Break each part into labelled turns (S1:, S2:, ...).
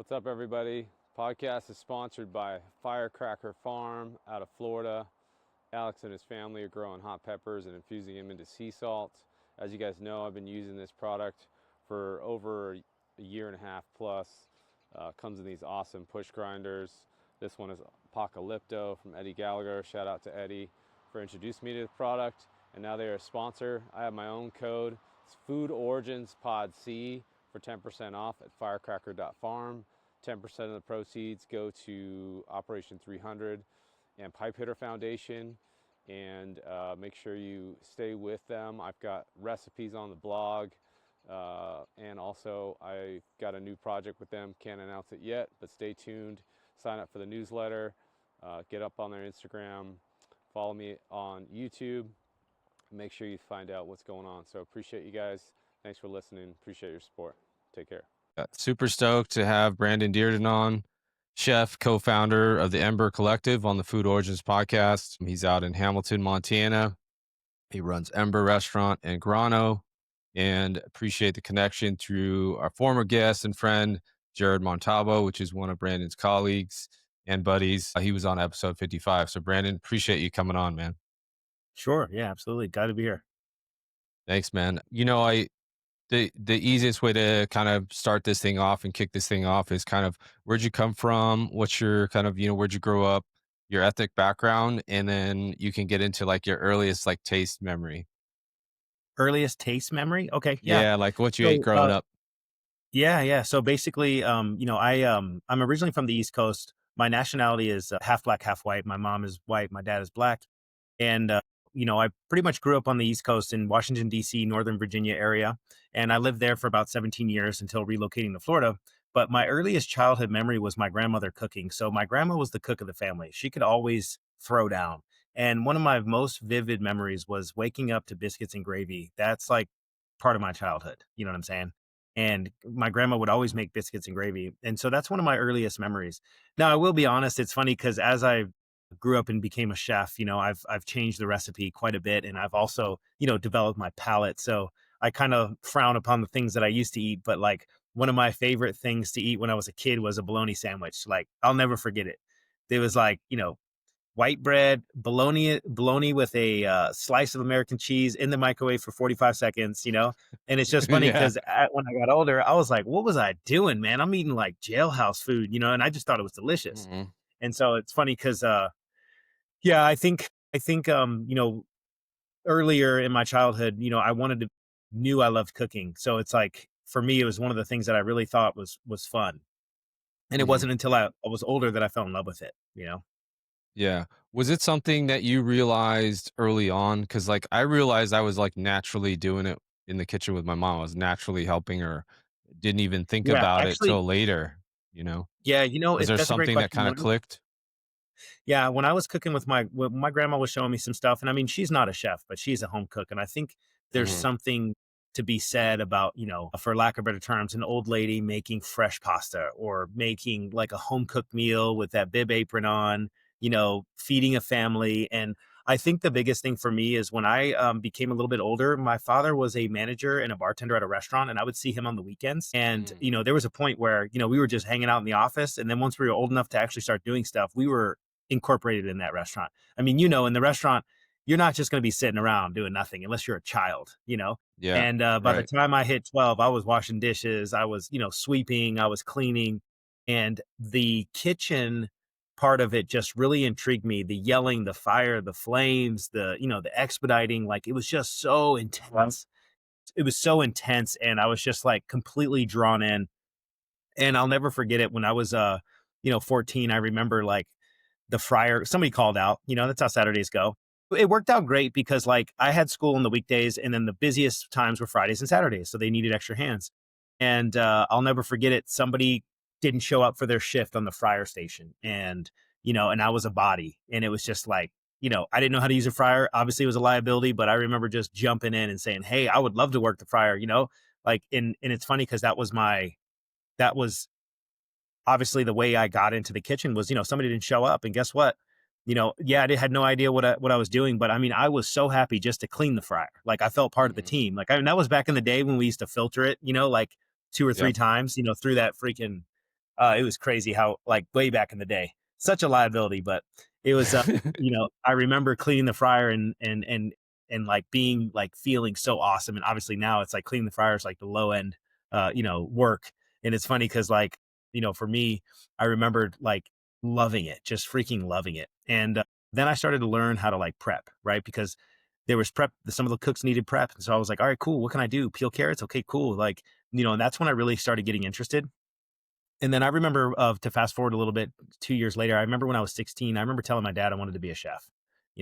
S1: What's up, everybody? Podcast is sponsored by Firecracker Farm out of Florida. Alex and his family are growing hot peppers and infusing them into sea salt. As you guys know, I've been using this product for over a year and a half plus. Comes in these awesome push grinders. This one is Apocalypto from Eddie Gallagher. Shout out to Eddie for introducing me to the product. And now they're a sponsor. I have my own code. It's Food Origins Pod C for 10% off at firecracker.farm. 10% of the proceeds go to Operation 300 and Pipe Hitter Foundation. And make sure you stay with them. I've got recipes on the blog. And also I got a new project with them. Can't announce it yet, but stay tuned. Sign up for the newsletter. Get up on their Instagram. Follow me on YouTube. Make sure you find out what's going on. So appreciate you guys. Thanks for listening. Appreciate your support. Take care.
S2: Super stoked to have Brandon Dearden on, chef, co-founder of the Ember Collective on the Food Origins podcast. He's out in Hamilton, Montana. He runs Ember Restaurant and Grano, and appreciate the connection through our former guest and friend, Jared Montalvo, which is one of Brandon's colleagues and buddies. He was on episode 55. So Brandon, appreciate you coming on, man.
S3: Sure. Yeah, absolutely. Glad to be here.
S2: Thanks, man. The easiest way to kind of start this thing off and kick this thing off is kind of where'd you come from? What's your kind of, where'd you grow up, your ethnic background, and then you can get into like your earliest like taste memory.
S3: Earliest taste memory? Okay.
S2: Yeah, like what you ate growing up.
S3: Yeah. So basically, I'm originally from the East Coast. My nationality is half black, half white. My mom is white. My dad is black. And, I pretty much grew up on the East Coast in Washington, D.C., Northern Virginia area. And I lived there for about 17 years until relocating to Florida. But my earliest childhood memory was my grandmother cooking. So my grandma was the cook of the family. She could always throw down. And one of my most vivid memories was waking up to biscuits and gravy. That's like part of my childhood. You know what I'm saying? And my grandma would always make biscuits and gravy. And so that's one of my earliest memories. Now, I will be honest, it's funny because as I grew up and became a chef, I've changed the recipe quite a bit. And I've also, developed my palate. So I kind of frown upon the things that I used to eat. But like one of my favorite things to eat when I was a kid was a bologna sandwich. Like I'll never forget it. There was like, white bread, bologna with a slice of American cheese in the microwave for 45 seconds, And it's just funny because when I got older, I was like, what was I doing, man? I'm eating like jailhouse food, and I just thought it was delicious.
S2: Mm-hmm.
S3: And so it's funny because, I think, earlier in my childhood, knew I loved cooking. So it's like, for me, it was one of the things that I really thought was fun. And it wasn't until I was older that I fell in love with it,
S2: Yeah. Was it something that you realized early on? Because like I realized I was like naturally doing it in the kitchen with my mom. I was naturally helping her. Didn't even think
S3: Yeah,
S2: about it
S3: actually,
S2: till later.
S3: yeah,
S2: Was there
S3: that's a great
S2: something that
S3: question.
S2: kind of clicked?
S3: Yeah, when I was cooking with my grandma was showing me some stuff, and I mean, she's not a chef, but she's a home cook, and I think there's
S2: Mm-hmm.
S3: something to be said about, for lack of better terms, an old lady making fresh pasta or making like a home cooked meal with that bib apron on, feeding a family. And I think the biggest thing for me is when I became a little bit older, my father was a manager and a bartender at a restaurant, and I would see him on the weekends. And, there was a point where, we were just hanging out in the office. And then once we were old enough to actually start doing stuff, we were incorporated in that restaurant. I mean, in the restaurant, you're not just going to be sitting around doing nothing unless you're a child.
S2: Yeah.
S3: And by the time I hit 12, I was washing dishes, I was, sweeping, I was cleaning. And the kitchen part of it just really intrigued me. The yelling, the fire, the flames, the expediting, like it was just so intense. It was so intense. And I was just like completely drawn in. And I'll never forget it when I was 14. I remember like the fryer, somebody called out, that's how Saturdays go. It worked out great because like I had school on the weekdays and then the busiest times were Fridays and Saturdays. So they needed extra hands. And I'll never forget it. Somebody didn't show up for their shift on the fryer station. And I was a body. And it was just like, I didn't know how to use a fryer. Obviously it was a liability, but I remember just jumping in and saying, hey, I would love to work the fryer, like, and it's funny because that was obviously the way I got into the kitchen was, somebody didn't show up, and guess what? I had no idea what I was doing, but I mean, I was so happy just to clean the fryer. Like I felt part of the team. Like, I mean, that was back in the day when we used to filter it, like 2 or 3 times, through that freaking It was crazy how, like, way back in the day, such a liability, but it was, I remember cleaning the fryer and like being like feeling so awesome. And obviously now it's like cleaning the fryer is like the low end, work. And it's funny because like, for me, I remembered like loving it, just freaking loving it. And then I started to learn how to like prep, right? Because there was prep, some of the cooks needed prep. And so I was like, all right, cool. What can I do? Peel carrots. Okay, cool. Like, and that's when I really started getting interested. And then I remember, to fast forward a little bit, 2 years later, I remember when I was 16, I remember telling my dad I wanted to be a chef.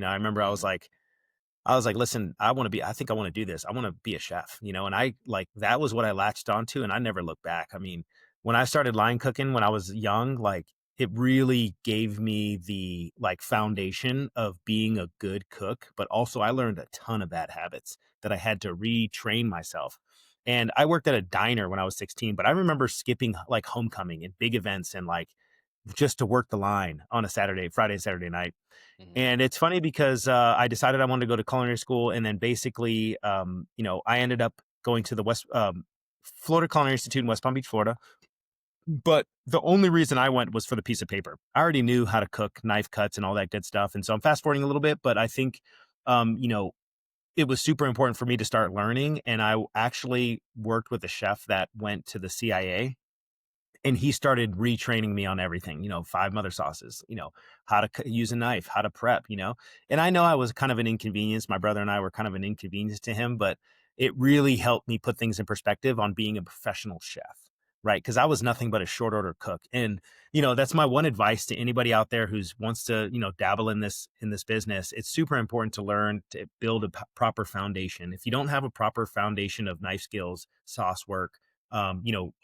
S3: I remember
S1: Mm,
S3: I was like, listen, I think I want to do this. I want to be a chef, and I like, that was what I latched onto. And I never looked back. I mean, when I started line cooking when I was young, like it really gave me the like foundation of being a good cook, but also I learned a ton of bad habits that I had to retrain myself. And I worked at a diner when I was 16, but I remember skipping like homecoming and big events and like just to work the line on a Friday, Saturday night.
S1: mhm,
S3: And it's funny because I decided I wanted to go to culinary school, and then basically, I ended up going to the Florida Culinary Institute in West Palm Beach, Florida. But the only reason I went was for the piece of paper. I already knew how to cook, knife cuts, and all that good stuff. And so I'm fast forwarding a little bit, but I think, um, you know, it was super important for me to start learning. And I actually worked with a chef that went to the CIA, and he started retraining me on everything, five mother sauces, how to use a knife, how to prep, and I know I was kind of an inconvenience. My brother and I were kind of an inconvenience to him, but it really helped me put things in perspective on being a professional chef, right? Because I was nothing but a short order cook. And that's my one advice to anybody out there who's wants to dabble in this business. It's super important to learn to build a proper foundation. If you don't have a proper foundation of knife skills, sauce work,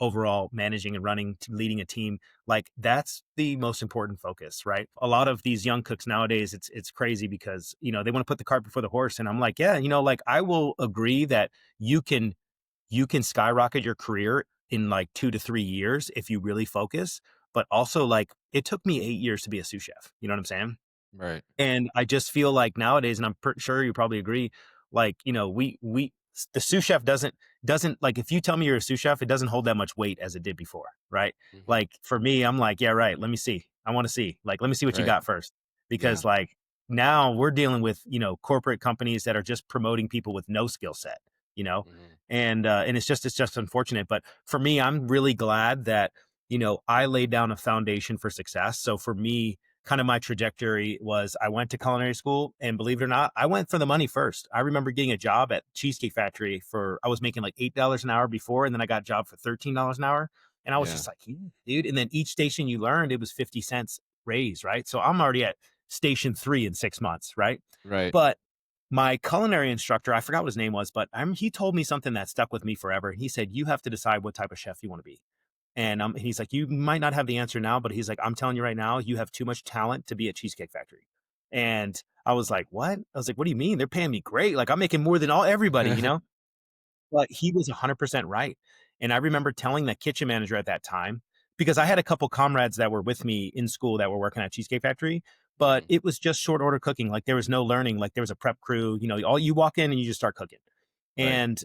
S3: overall managing and leading a team, like that's the most important focus, right? A lot of these young cooks nowadays, it's crazy because, they want to put the cart before the horse. And I'm like, yeah, like I will agree that you can skyrocket your career in like 2 to 3 years if you really focus. But also like it took me 8 years to be a sous chef. You know what I'm saying?
S1: right.
S3: And I just feel like nowadays, and I'm sure you probably agree, like, the sous chef doesn't like, if you tell me you're a sous chef, it doesn't hold that much weight as it did before, right?
S1: Mhm,
S3: Like for me, I'm like, yeah, right. Let me see. I want to see. Like, let me see what you
S1: right.
S3: got first.
S1: Yeah.
S3: Because like now we're dealing with, corporate companies that are just promoting people with no skill set, you know?
S1: Mhm,
S3: And it's just unfortunate. But for me, I'm really glad that, I laid down a foundation for success. So for me, kind of my trajectory was I went to culinary school, and believe it or not, I went for the money first. I remember getting a job at Cheesecake Factory I was making like $8 an hour before, and then I got a job for $13 an hour. And I was
S1: yeah.
S3: just like, yeah, dude. And then each station you learned, it was 50 cents raise, right? So I'm already at station 3 in 6 months, right?
S1: Right.
S3: But my culinary instructor, I forgot what his name was, but he told me something that stuck with me forever. He said, you have to decide what type of chef you want to be. And he's like, you might not have the answer now, but he's like, I'm telling you right now, you have too much talent to be at Cheesecake Factory. And I was like, what? I was like, what do you mean? They're paying me great. Like I'm making more than everybody. But he was 100% right. And I remember telling the kitchen manager at that time, because I had a couple comrades that were with me in school that were working at Cheesecake Factory, but
S1: Mhm,
S3: it was just short order cooking. Like there was no learning. Like there was a prep crew, all you walk in and you just start cooking.
S1: right.
S3: And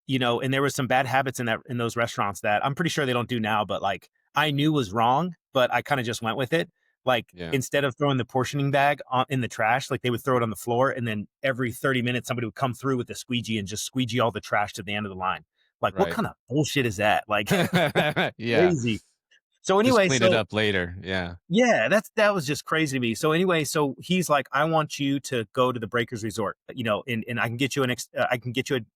S3: and there was some bad habits in those restaurants that I'm pretty sure they don't do now, but like I knew was wrong, but I kind of just went with it. Like
S1: Yeah.
S3: instead of throwing the portioning bag in the trash, like they would throw it on the floor, and then every 30 minutes somebody would come through with a squeegee and just squeegee all the trash to the end of the line. Like what
S1: Right.
S3: kind of bullshit is that? Like
S1: Yeah.
S3: crazy. So
S1: Just
S3: anyway,
S1: clean it
S3: so
S1: up later. Yeah.
S3: yeah, that was just crazy to me. So anyway, so he's like, I want you to go to the Breakers Resort, and I can get you I can get you an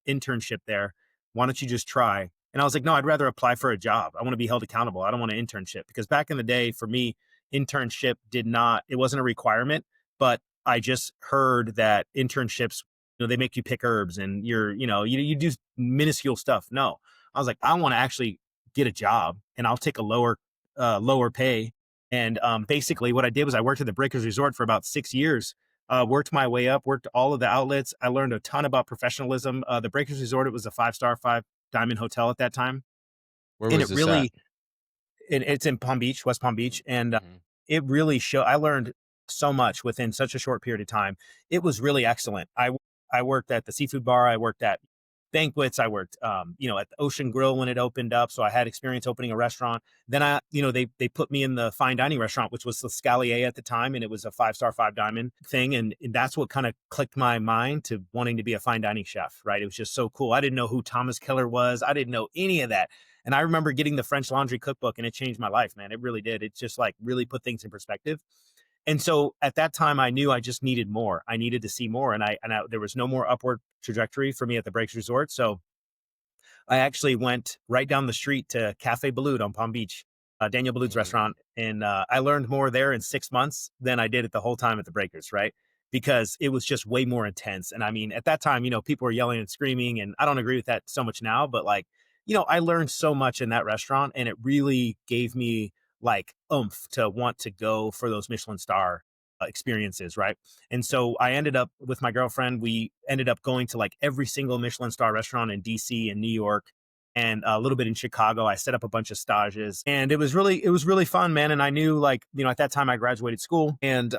S3: internship there. Why don't you just try? And I was like, no, I'd rather apply for a job. I want to be held accountable. I don't want an internship, because back in the day, for me, internship it wasn't a requirement, but I just heard that internships, they make you pick herbs and you do minuscule stuff. No, I was like, I want to actually get a job, and I'll take a lower pay. And basically, what I did was I worked at the Breakers Resort for about 6 years. Worked my way up, worked all of the outlets. I learned a ton about professionalism. The Breakers Resort, it was a 5-star, 5 diamond hotel at that time,
S1: Where
S3: and
S1: was this at?
S3: it's in Palm Beach, West Palm Beach, and
S1: Mhm,
S3: it really showed. I learned so much within such a short period of time. It was really excellent. I worked at the seafood bar. I worked at banquets. I worked, at the Ocean Grill when it opened up. So I had experience opening a restaurant. Then they put me in the fine dining restaurant, which was the Scalier at the time. And it was a 5-star, 5 diamond thing. And that's what kind of clicked my mind to wanting to be a fine dining chef, right? It was just so cool. I didn't know who Thomas Keller was. I didn't know any of that. And I remember getting the French Laundry cookbook, and it changed my life, man. It really did. It just like really put things in perspective. And so at that time, I knew I just needed more. I needed to see more, and there was no more upward trajectory for me at the Breaks Resort. So I actually went right down the street to Cafe Balud on Palm Beach, Daniel Balud's
S1: Mm-hmm.
S3: restaurant, and I learned more there in 6 months than I did at the whole time at the Breakers, right? Because it was just way more intense. And I mean, at that time, people were yelling and screaming, and I don't agree with that so much now, but like, I learned so much in that restaurant, and it really gave me like oomph to want to go for those Michelin star experiences, right? And so I ended up with my girlfriend. We ended up going to like every single Michelin star restaurant in DC and New York, and a little bit in Chicago. I set up a bunch of stages, and it was really fun, man. And I knew, like, at that time I graduated school, and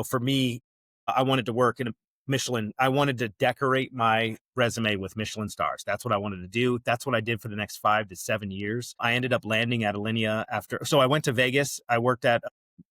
S3: for me, I wanted to work in a Michelin. I wanted to decorate my resume with Michelin stars. That's what I wanted to do. That's what I did for the next 5 to 7 years. I ended up landing at Alinea after. So I went to Vegas. I worked at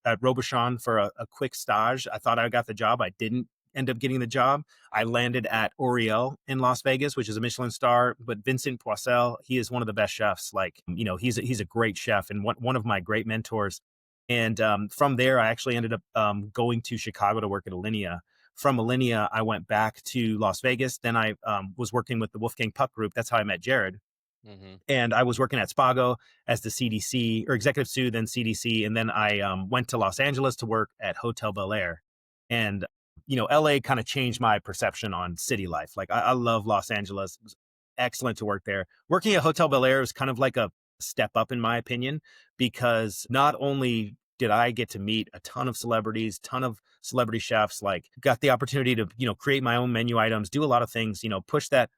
S3: Robuchon for a quick stage. I thought I got the job. I didn't end up getting the job. I landed at Oriel in Las Vegas, which is a Michelin star. But Vincent Poisel, he is one of the best chefs. Like, he's a great chef and one of my great mentors. And from there, I actually ended up going to Chicago to work at Alinea. From Alinea, I went back to Las Vegas. Then I was working with the Wolfgang Puck Group. That's how I met Jared.
S1: Mm-hmm.
S3: And I was working at Spago as the CDC or executive sous, then CDC. And then I went to Los Angeles to work at Hotel Bel Air. And, LA kind of changed my perception on city life. Like, I love Los Angeles. It was excellent to work there. Working at Hotel Bel Air was kind of like a step up, in my opinion, because not only did I get to meet a ton of celebrities, ton of celebrity chefs, like got the opportunity to, create my own menu items, do a lot of things, push that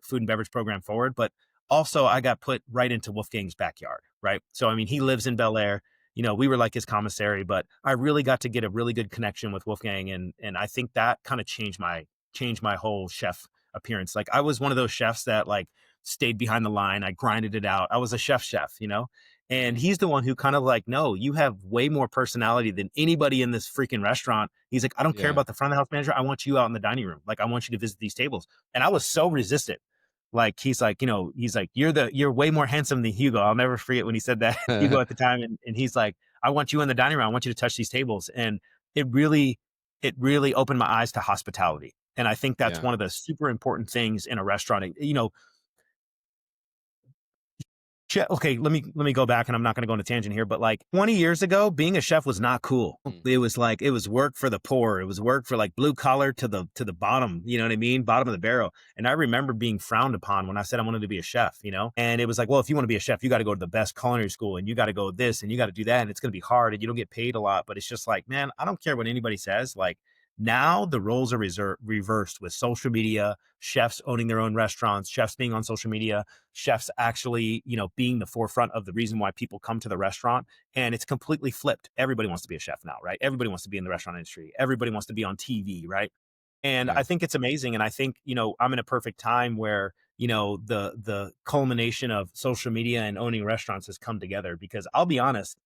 S3: food and beverage program forward. But also I got put right into Wolfgang's backyard, right? So, I mean, he lives in Bel Air. We were like his commissary, but I really got to get a really good connection with Wolfgang. And I think that kind of changed my whole chef appearance. Like, I was one of those chefs that like stayed behind the line. I grinded it out. I was a chef, and he's the one who kind of like, no, you have way more personality than anybody in this freaking restaurant. He's like, I don't care
S1: Yeah.
S3: about the front of the house manager. I want you out in the dining room. Like, I want you to visit these tables. And I was so resistant. Like, he's like, you're way more handsome than Hugo. I'll never forget when he said that, Hugo at the time. And he's like, I want you in the dining room. I want you to touch these tables. And it really opened my eyes to hospitality. And I think that's
S1: Yeah.
S3: one of the super important things in a restaurant. Okay, let me go back, and I'm not going to go on a tangent here, but like 20 years ago, being a chef was not cool. It was like, it was work for the poor. It was work for like blue collar to the bottom, you know what I mean? Bottom of the barrel. And I remember being frowned upon when I said I wanted to be a chef, and it was like, well, if you want to be a chef, you got to go to the best culinary school, and you got to go this, and you got to do that. And it's going to be hard, and you don't get paid a lot, but it's just like, man, I don't care what anybody says. Like, now the roles are reversed with social media, chefs owning their own restaurants, chefs being on social media, chefs actually, being the forefront of the reason why people come to the restaurant. And it's completely flipped. Everybody wants to be a chef now, right? Everybody wants to be in the restaurant industry. Everybody wants to be on TV, right? And
S1: Yeah.
S3: I think it's amazing. And I think, I'm in a perfect time where, the culmination of social media and owning restaurants has come together. Because I'll be honest,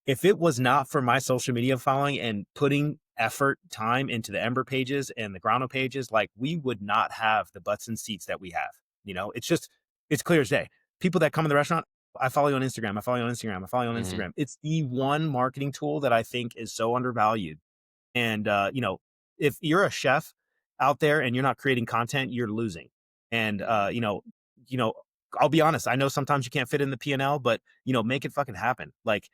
S3: if it was not for my social media following and putting effort, time into the Ember pages and the Grano pages, like, we would not have the butts and seats that we have. It's clear as day. People that come in the restaurant, I follow you on Instagram. I follow you on Instagram. I follow you on
S1: Mm-hmm.
S3: Instagram. It's the one marketing tool that I think is so undervalued. And, if you're a chef out there and you're not creating content, you're losing. And, I'll be honest. I know sometimes you can't fit in the P&L, but, make it fucking happen. Like,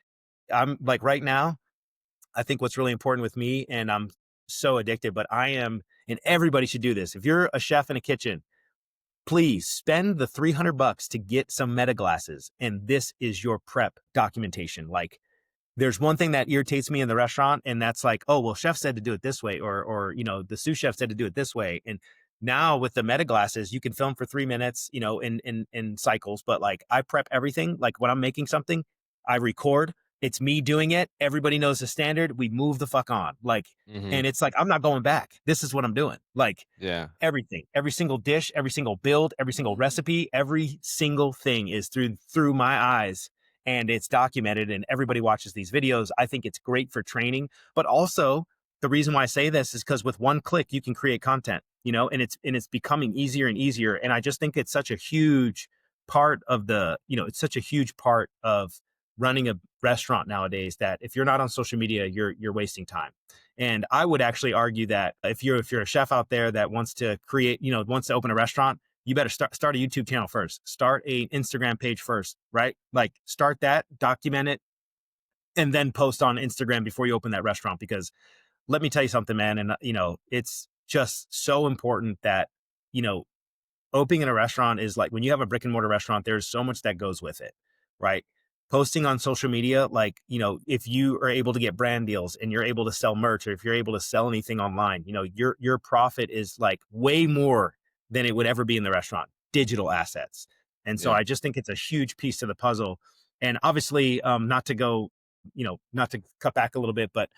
S3: I'm like, right now, I think what's really important with me, and I'm so addicted, but I am, and everybody should do this. If you're a chef in a kitchen, please spend the $300 to get some meta glasses. And this is your prep documentation. Like, there's one thing that irritates me in the restaurant, and that's like, oh, well, chef said to do it this way, or the sous chef said to do it this way. And now with the meta glasses, you can film for 3 minutes, in cycles. But like, I prep everything. Like, when I'm making something, I record, It's me doing it. Everybody knows the standard. We move the fuck on. Like,
S2: Hmm.
S3: and it's like, I'm not going back. This is what I'm doing. Like,
S2: Yeah.
S3: everything, every single dish, every single build, every single recipe, every single thing is through my eyes, and it's documented, and everybody watches these videos. I think it's great for training, but also the reason why I say this is because with one click you can create content, and it's becoming easier and easier. And I just think it's such a huge part of it's such a huge part of running a restaurant nowadays, that if you're not on social media, you're wasting time. And I would actually argue that if you're a chef out there that wants to wants to open a restaurant, you better start a YouTube channel first. Start a Instagram page first, right? Like, start that, document it, and then post on Instagram before you open that restaurant. Because let me tell you something, man, and it's just so important that you know opening in a restaurant is like, when you have a brick and mortar restaurant, there's so much that goes with it, right? Posting on social media, like, if you are able to get brand deals and you're able to sell merch, or if you're able to sell anything online, your profit is like way more than it would ever be in the restaurant, digital assets. And so
S2: Yeah.
S3: I just think it's a huge piece to the puzzle. And obviously, not to cut back a little bit, but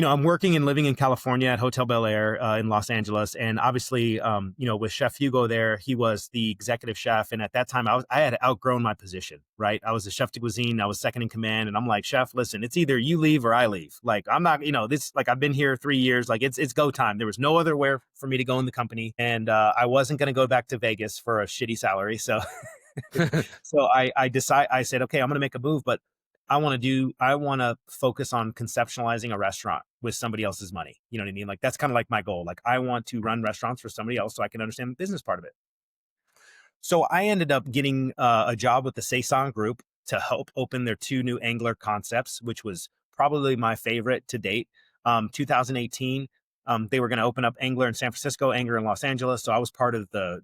S3: I'm working and living in California at Hotel Bel Air in Los Angeles, and obviously, with Chef Hugo there, he was the executive chef, and at that time, I had outgrown my position. Right, I was the chef de cuisine, I was second in command, and I'm like, Chef, listen, it's either you leave or I leave. Like, I'm not, this, like, I've been here 3 years, like, it's go time. There was no other where for me to go in the company, and I wasn't going to go back to Vegas for a shitty salary, so so I said, okay, I'm going to make a move, but I want to focus on conceptualizing a restaurant with somebody else's money. You know what I mean? Like, that's kind of like my goal. Like, I want to run restaurants for somebody else so I can understand the business part of it. So I ended up getting a job with the Saison Group to help open their 2 new angler concepts, which was probably my favorite to date. 2018, they were going to open up Angler in San Francisco, Angler in Los Angeles. So I was part of the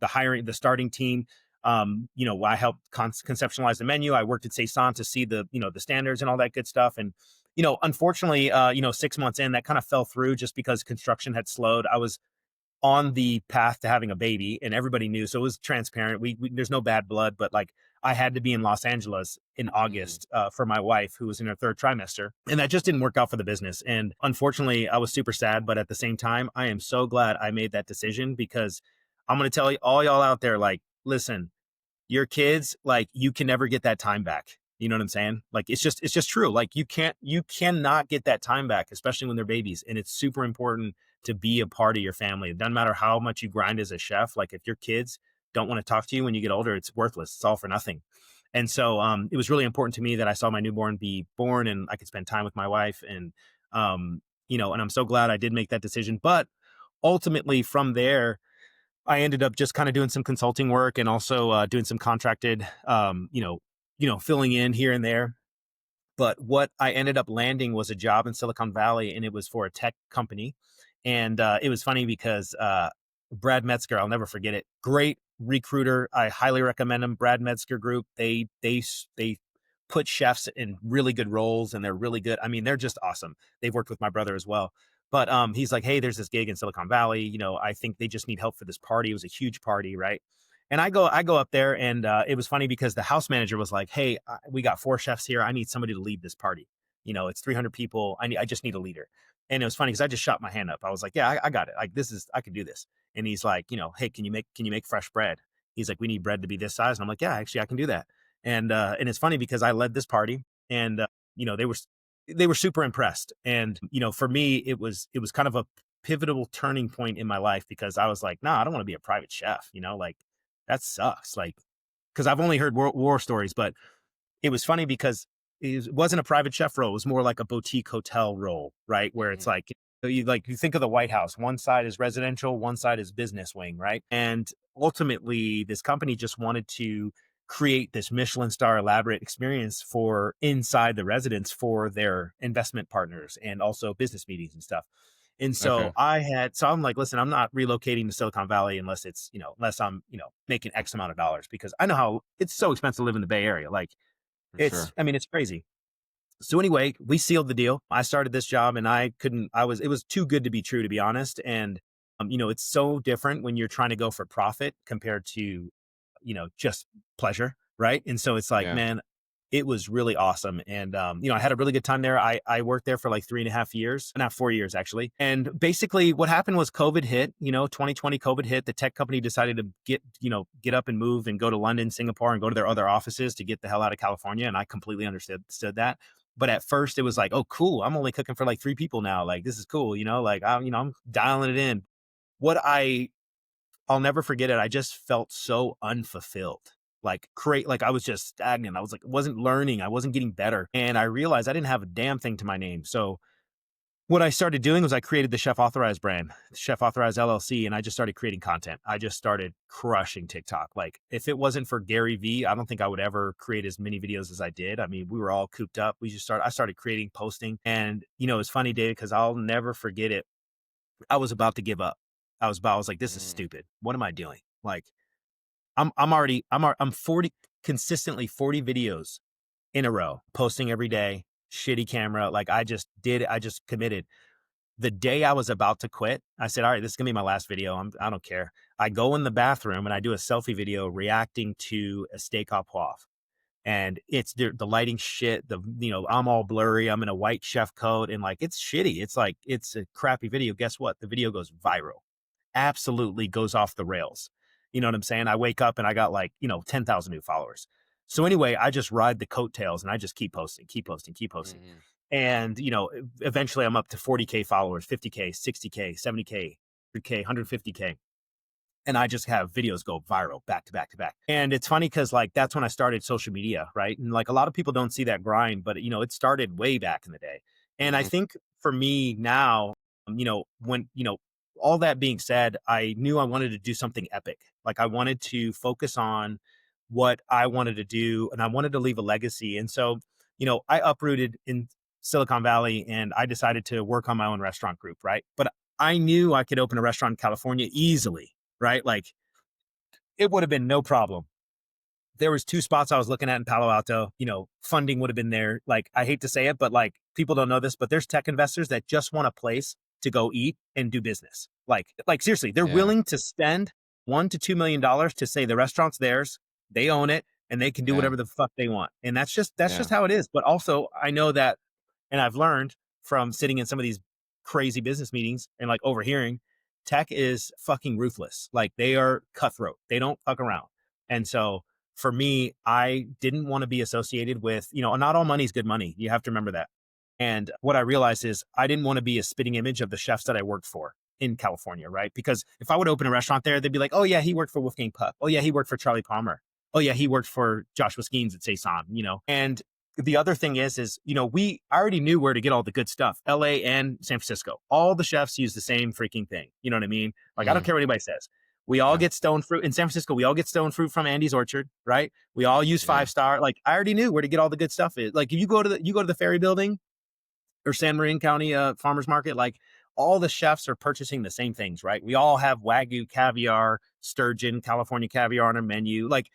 S3: hiring, the starting team. I helped conceptualize the menu. I worked at Saison to see the standards and all that good stuff. And unfortunately, 6 months in, that kind of fell through just because construction had slowed. I was on the path to having a baby, and everybody knew, so it was transparent. We there's no bad blood, but like, I had to be in Los Angeles in
S2: Hmm.
S3: August for my wife, who was in her 3rd trimester, and that just didn't work out for the business. And unfortunately, I was super sad, but at the same time, I am so glad I made that decision, because I'm going to tell you, all y'all out there, like, listen, your kids, like, you can never get that time back. You know what I'm saying? Like, it's just true. Like, you cannot get that time back, especially when they're babies. And it's super important to be a part of your family. It doesn't matter how much you grind as a chef. Like, if your kids don't want to talk to you when you get older, it's worthless. It's all for nothing. And so it was really important to me that I saw my newborn be born and I could spend time with my wife. And and I'm so glad I did make that decision. But ultimately, from there, I ended up just kind of doing some consulting work, and also doing some contracted, filling in here and there. But what I ended up landing was a job in Silicon Valley, and it was for a tech company. And it was funny because Brad Metzger, I'll never forget it. Great recruiter. I highly recommend him. Brad Metzger Group. They put chefs in really good roles, and they're really good. I mean, they're just awesome. They've worked with my brother as well. But he's like, hey, there's this gig in Silicon Valley. I think they just need help for this party. It was a huge party, right? And I go up there, and it was funny because the house manager was like, "Hey, we got 4 chefs here. I need somebody to lead this party. It's 300 people. I just need a leader." And it was funny because I just shot my hand up. I was like, "Yeah, I got it. Like, I can do this." And he's like, "Hey, can you make fresh bread?" He's like, "We need bread to be this size." And I'm like, "Yeah, actually, I can do that." And it's funny because I led this party, and you know they were they were super impressed. And for me, it was kind of a pivotal turning point in my life, because I was like, "Nah, I don't want to be a private chef." Like, that sucks. Like, because I've only heard war stories, but it was funny because it wasn't a private chef role. It was more like a boutique hotel role, right? Where it's
S2: Hmm.
S3: like you think of the White House. One side is residential, one side is business wing, right? And ultimately, this company just wanted to create this Michelin star elaborate experience for inside the residence for their investment partners and also business meetings and stuff. And
S2: Okay.
S3: so I'm like, listen, I'm not relocating to Silicon Valley unless I'm, making X amount of dollars, because I know how it's so expensive to live in the Bay Area. Like,
S2: For sure.
S3: I mean, it's crazy. So anyway, we sealed the deal. I started this job, and it was too good to be true, to be honest. And, it's so different when you're trying to go for profit compared to, just pleasure. Right. And so it's like,
S2: Yeah.
S3: man, it was really awesome. And, I had a really good time there. I worked there for like 3.5 years, not 4 years actually. And basically what happened was COVID hit, 2020 COVID hit. The tech company decided to get up and move and go to London, Singapore, and go to their other offices to get the hell out of California. And I completely understood that. But at first it was like, oh, cool. I'm only cooking for like 3 people now. Like, this is cool. Like, I'm dialing it in. What I'll never forget it. I just felt so unfulfilled. Like I was just stagnant. I was like, wasn't learning. I wasn't getting better. And I realized I didn't have a damn thing to my name. So what I started doing was I created the Chef Authorized brand, Chef Authorized LLC, and I just started creating content. I just started crushing TikTok. Like, if it wasn't for Gary Vee, I don't think I would ever create as many videos as I did. I mean, we were all cooped up. I started creating, posting. And, it's funny, David, because I'll never forget it. I was about to give up. I was like, this is stupid. What am I doing? Like, I'm 40, consistently 40 videos in a row, posting every day, shitty camera. Like, I just committed. The day I was about to quit, I said, all right, this is gonna be my last video. I don't care. I go in the bathroom and I do a selfie video reacting to a steak au poivre. And it's the lighting shit. I'm all blurry. I'm in a white chef coat and like, it's shitty. It's like, it's a crappy video. Guess what? The video goes viral. Absolutely goes off the rails. You know what I'm saying? I wake up and I got like, 10,000 new followers. So anyway, I just ride the coattails and I just keep posting.
S1: Mm-hmm.
S3: And, eventually I'm up to 40K followers, 50K, 60K, 70K, 100K, 150K. And I just have videos go viral back to back to back. And it's funny because like, that's when I started social media, right? And like, a lot of people don't see that grind, but it started way back in the day. And I
S1: Mm-hmm.
S3: think for me now, when, all that being said, I knew I wanted to do something epic. Like, I wanted to focus on what I wanted to do and I wanted to leave a legacy. And so, I uprooted in Silicon Valley and I decided to work on my own restaurant group, right? But I knew I could open a restaurant in California easily, right? Like, it would have been no problem. There was 2 spots I was looking at in Palo Alto. Funding would have been there. Like, I hate to say it, but like, people don't know this, but there's tech investors that just want a place to go eat and do business. Like seriously, they're
S1: Yeah.
S3: willing to spend $1 to $2 million to say the restaurant's theirs, they own it, and they can do
S1: Yeah.
S3: whatever the fuck they want. And that's just
S1: Yeah.
S3: how it is. But also, I know that, and I've learned from sitting in some of these crazy business meetings and like overhearing, tech is fucking ruthless. Like, they are cutthroat. They don't fuck around. And so for me, I didn't want to be associated with, not all money is good money. You have to remember that. And what I realized is I didn't want to be a spitting image of the chefs that I worked for in California, right? Because if I would open a restaurant there, they'd be like, oh yeah, he worked for Wolfgang Puck. Oh yeah, he worked for Charlie Palmer. Oh yeah, he worked for Joshua Skeens at Saison, And the other thing is, I already knew where to get all the good stuff. LA and San Francisco. All the chefs use the same freaking thing. You know what I mean? Like, I don't care what anybody says. We all get stone fruit in San Francisco. We all get stone fruit from Andy's Orchard, right? We all use 5-star. Like, I already knew where to get all the good stuff. Like, if you go to the Ferry Building or San Marin County Farmers Market, like, all the chefs are purchasing the same things, right? We all have Wagyu caviar, sturgeon, California caviar on our menu. Like,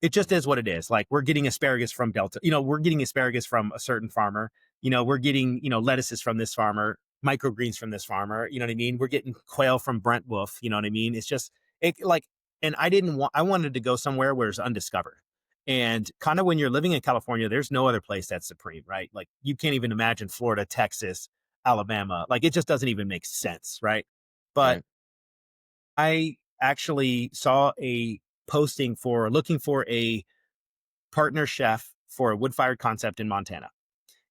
S3: it just is what it is. Like, we're getting asparagus from Delta. We're getting asparagus from a certain farmer. We're getting, lettuces from this farmer, microgreens from this farmer. You know what I mean? We're getting quail from Brent Wolf. You know what I mean? It's just, and I wanted to go somewhere where it's undiscovered. And kind of when you're living in California, there's no other place that's supreme, right? Like, you can't even imagine Florida, Texas, Alabama. Like, it just doesn't even make sense, right? But
S1: Right.
S3: I actually saw a posting for looking for a partner chef for a wood-fired concept in Montana.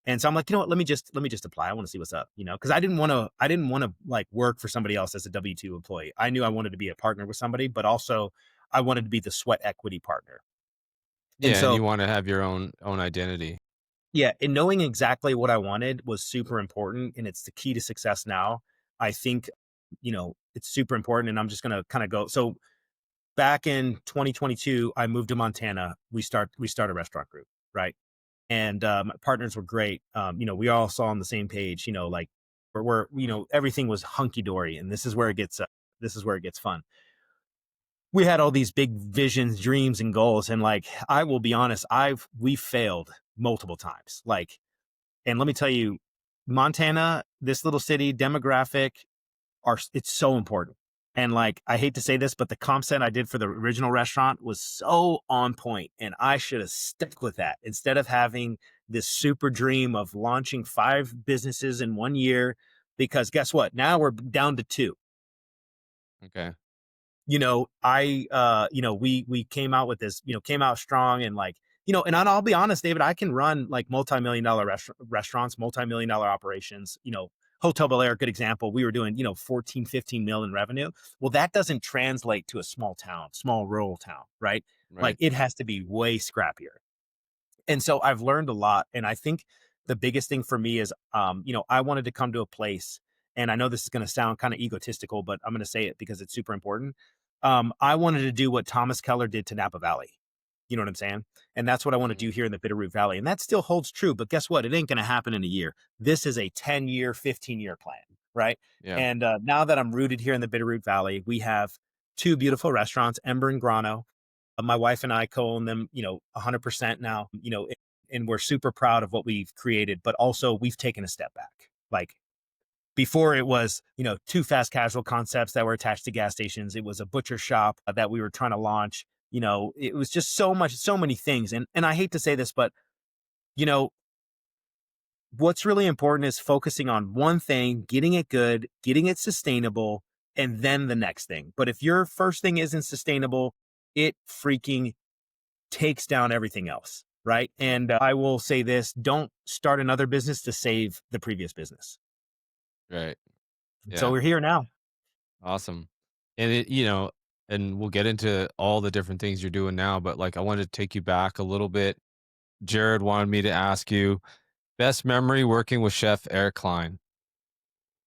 S3: And so I'm like, let me just apply. I want to see what's up, because I didn't want to like work for somebody else as a W-2 employee. I knew I wanted to be a partner with somebody, but also I wanted to be the sweat equity partner. And
S1: Yeah, and you
S3: so,
S1: want to have your own identity.
S3: yeah, and knowing exactly what I wanted was super important, and it's the key to success now. I think, it's super important, and I'm just going to kind of go. So back in 2022, I moved to Montana. We start a restaurant group, right? And partners were great. We all saw on the same page. Like, we're everything was hunky dory, and this is where it gets fun. We had all these big visions, dreams, and goals, and like, I will be honest, we failed multiple times. Like, and let me tell you, Montana, this little city, demographic, it's so important. And like, I hate to say this, but the comp set I did for the original restaurant was so on point, and I should have stuck with that instead of having this super dream of launching 5 businesses in 1 year. Because guess what? Now we're down to 2.
S2: Okay.
S3: We came out with this, came out strong, and like, and I'll be honest, David, I can run like multi-million dollar restaurants, multi-million dollar operations. Hotel Bel Air, good example. We were doing, 14, 15 mil in revenue. Well, that doesn't translate to a small town, small rural town, right? Like,
S2: Right.
S3: it has to be way scrappier. And so I've learned a lot. And I think the biggest thing for me is, I wanted to come to a place, and I know this is going to sound kind of egotistical, but I'm going to say it because it's super important. I wanted to do what Thomas Keller did to Napa Valley. You know what I'm saying? And that's what I want to do
S2: Mhm.
S3: here in the Bitterroot Valley. And that still holds true. But guess what? It ain't going to happen in a year. This is a 10-year, 15-year plan, right?
S2: Yeah.
S3: And now that I'm rooted here in the Bitterroot Valley, we have 2 beautiful restaurants, Ember and Grano. My wife and I co-own them, 100% now, and we're super proud of what we've created, but also we've taken a step back. Like, before, it was, 2 fast casual concepts that were attached to gas stations. It was a butcher shop that we were trying to launch. It was just so many things. And I hate to say this, but, you know, what's really important is focusing on one thing, getting it good, getting it sustainable, and then the next thing. But if your first thing isn't sustainable, it freaking takes down everything else. Right. And I will say this: don't start another business to save the previous business.
S2: Right.
S3: So
S2: Yeah.
S3: we're here now.
S2: Awesome. And and we'll get into all the different things you're doing now, but like I wanted to take you back a little bit. Jared wanted me to ask you best memory working with Chef Eric Klein.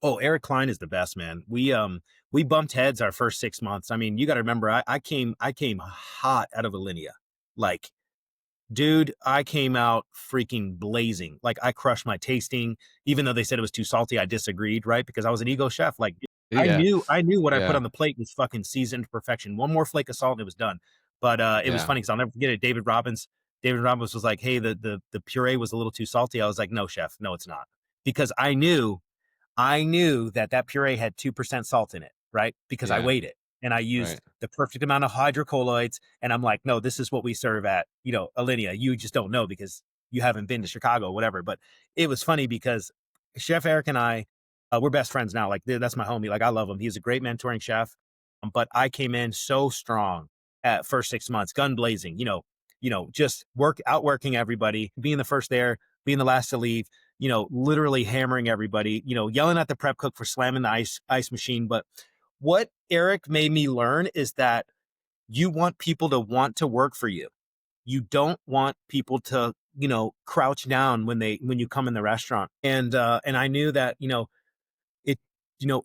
S3: Oh, Eric Klein is the best, man. We bumped heads our first 6 months. I mean, you got to remember, I came hot out of Alinea. Like, dude, I came out freaking blazing. Like, I crushed my tasting, even though they said it was too salty. I disagreed, right? Because I was an ego chef. Like,
S2: Yeah.
S3: I knew what I put
S2: Yeah.
S3: on the plate was fucking seasoned to perfection. One more flake of salt and it was done. But it was
S2: Yeah.
S3: funny because I'll never forget it. David Robbins was like, "Hey, the puree was a little too salty." I was like, "No, chef, no, it's not," because I knew that that puree had 2% salt in it, right? Because I
S2: Yeah.
S3: weighed it and I
S2: Right.
S3: used the perfect amount of hydrocolloids. And I'm like, no, this is what we serve at, Alinea. You just don't know because you haven't been to Chicago, whatever. But it was funny because Chef Eric and I, we're best friends now. Like, that's my homie. Like, I love him. He's a great mentoring chef. But I came in so strong at first 6 months, gun blazing, just outworking everybody, being the first there, being the last to leave, literally hammering everybody, yelling at the prep cook for slamming the ice machine. But what Eric made me learn is that you want people to want to work for you. You don't want people to, crouch down when you come in the restaurant. And I knew that, it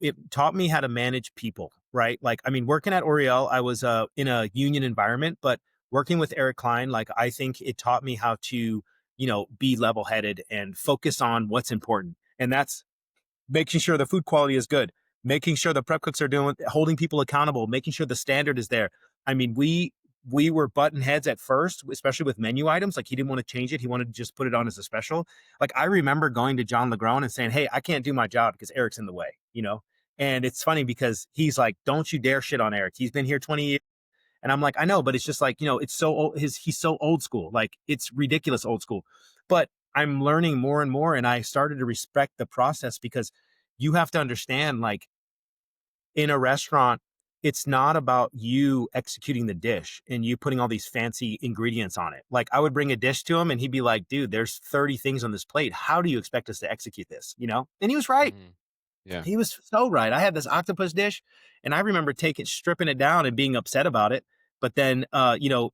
S3: it taught me how to manage people, right? Like, I mean, working at Oriel, I was in a union environment, but working with Eric Klein, like, I think it taught me how to, be level headed and focus on what's important. And that's making sure the food quality is good, making sure the prep cooks are doing, holding people accountable, making sure the standard is there. I mean, we were button heads at first, especially with menu items. Like, he didn't want to change it; he wanted to just put it on as a special. Like, I remember going to John Legrone and saying, "Hey, I can't do my job because Eric's in the way," And it's funny because he's like, "Don't you dare shit on Eric. He's been here 20 years." And I'm like, I know, but it's just like, it's so old. He's so old school. Like, it's ridiculous old school. But I'm learning more and more. And I started to respect the process because you have to understand, like, in a restaurant, it's not about you executing the dish and you putting all these fancy ingredients on it. Like, I would bring a dish to him and he'd be like, dude, there's 30 things on this plate. How do you expect us to execute this? And he was right.
S2: Hmm. Yeah.
S3: He was so right. I had this octopus dish, and I remember stripping it down and being upset about it. But then,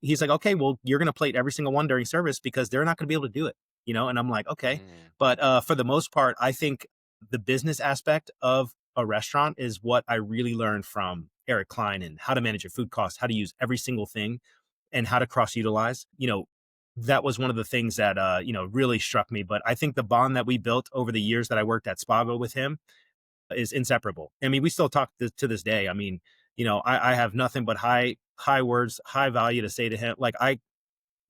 S3: he's like, "Okay, well, you're going to plate every single one during service because they're not going to be able to do it." And I'm like, "Okay."
S2: Hmm.
S3: But for the most part, I think the business aspect of a restaurant is what I really learned from Eric Klein, and how to manage your food costs, how to use every single thing, and how to cross utilize. That was one of the things that really struck me. But I think the bond that we built over the years that I worked at Spago with him is inseparable. I mean, we still talk to this day. I mean, I have nothing but high words, high value to say to him. Like,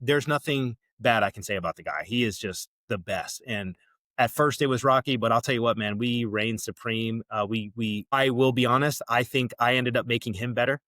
S3: there's nothing bad I can say about the guy. He is just the best. And At first it was rocky, but I'll tell you what, man, we reigned supreme. I will be honest, I think I ended up making him better,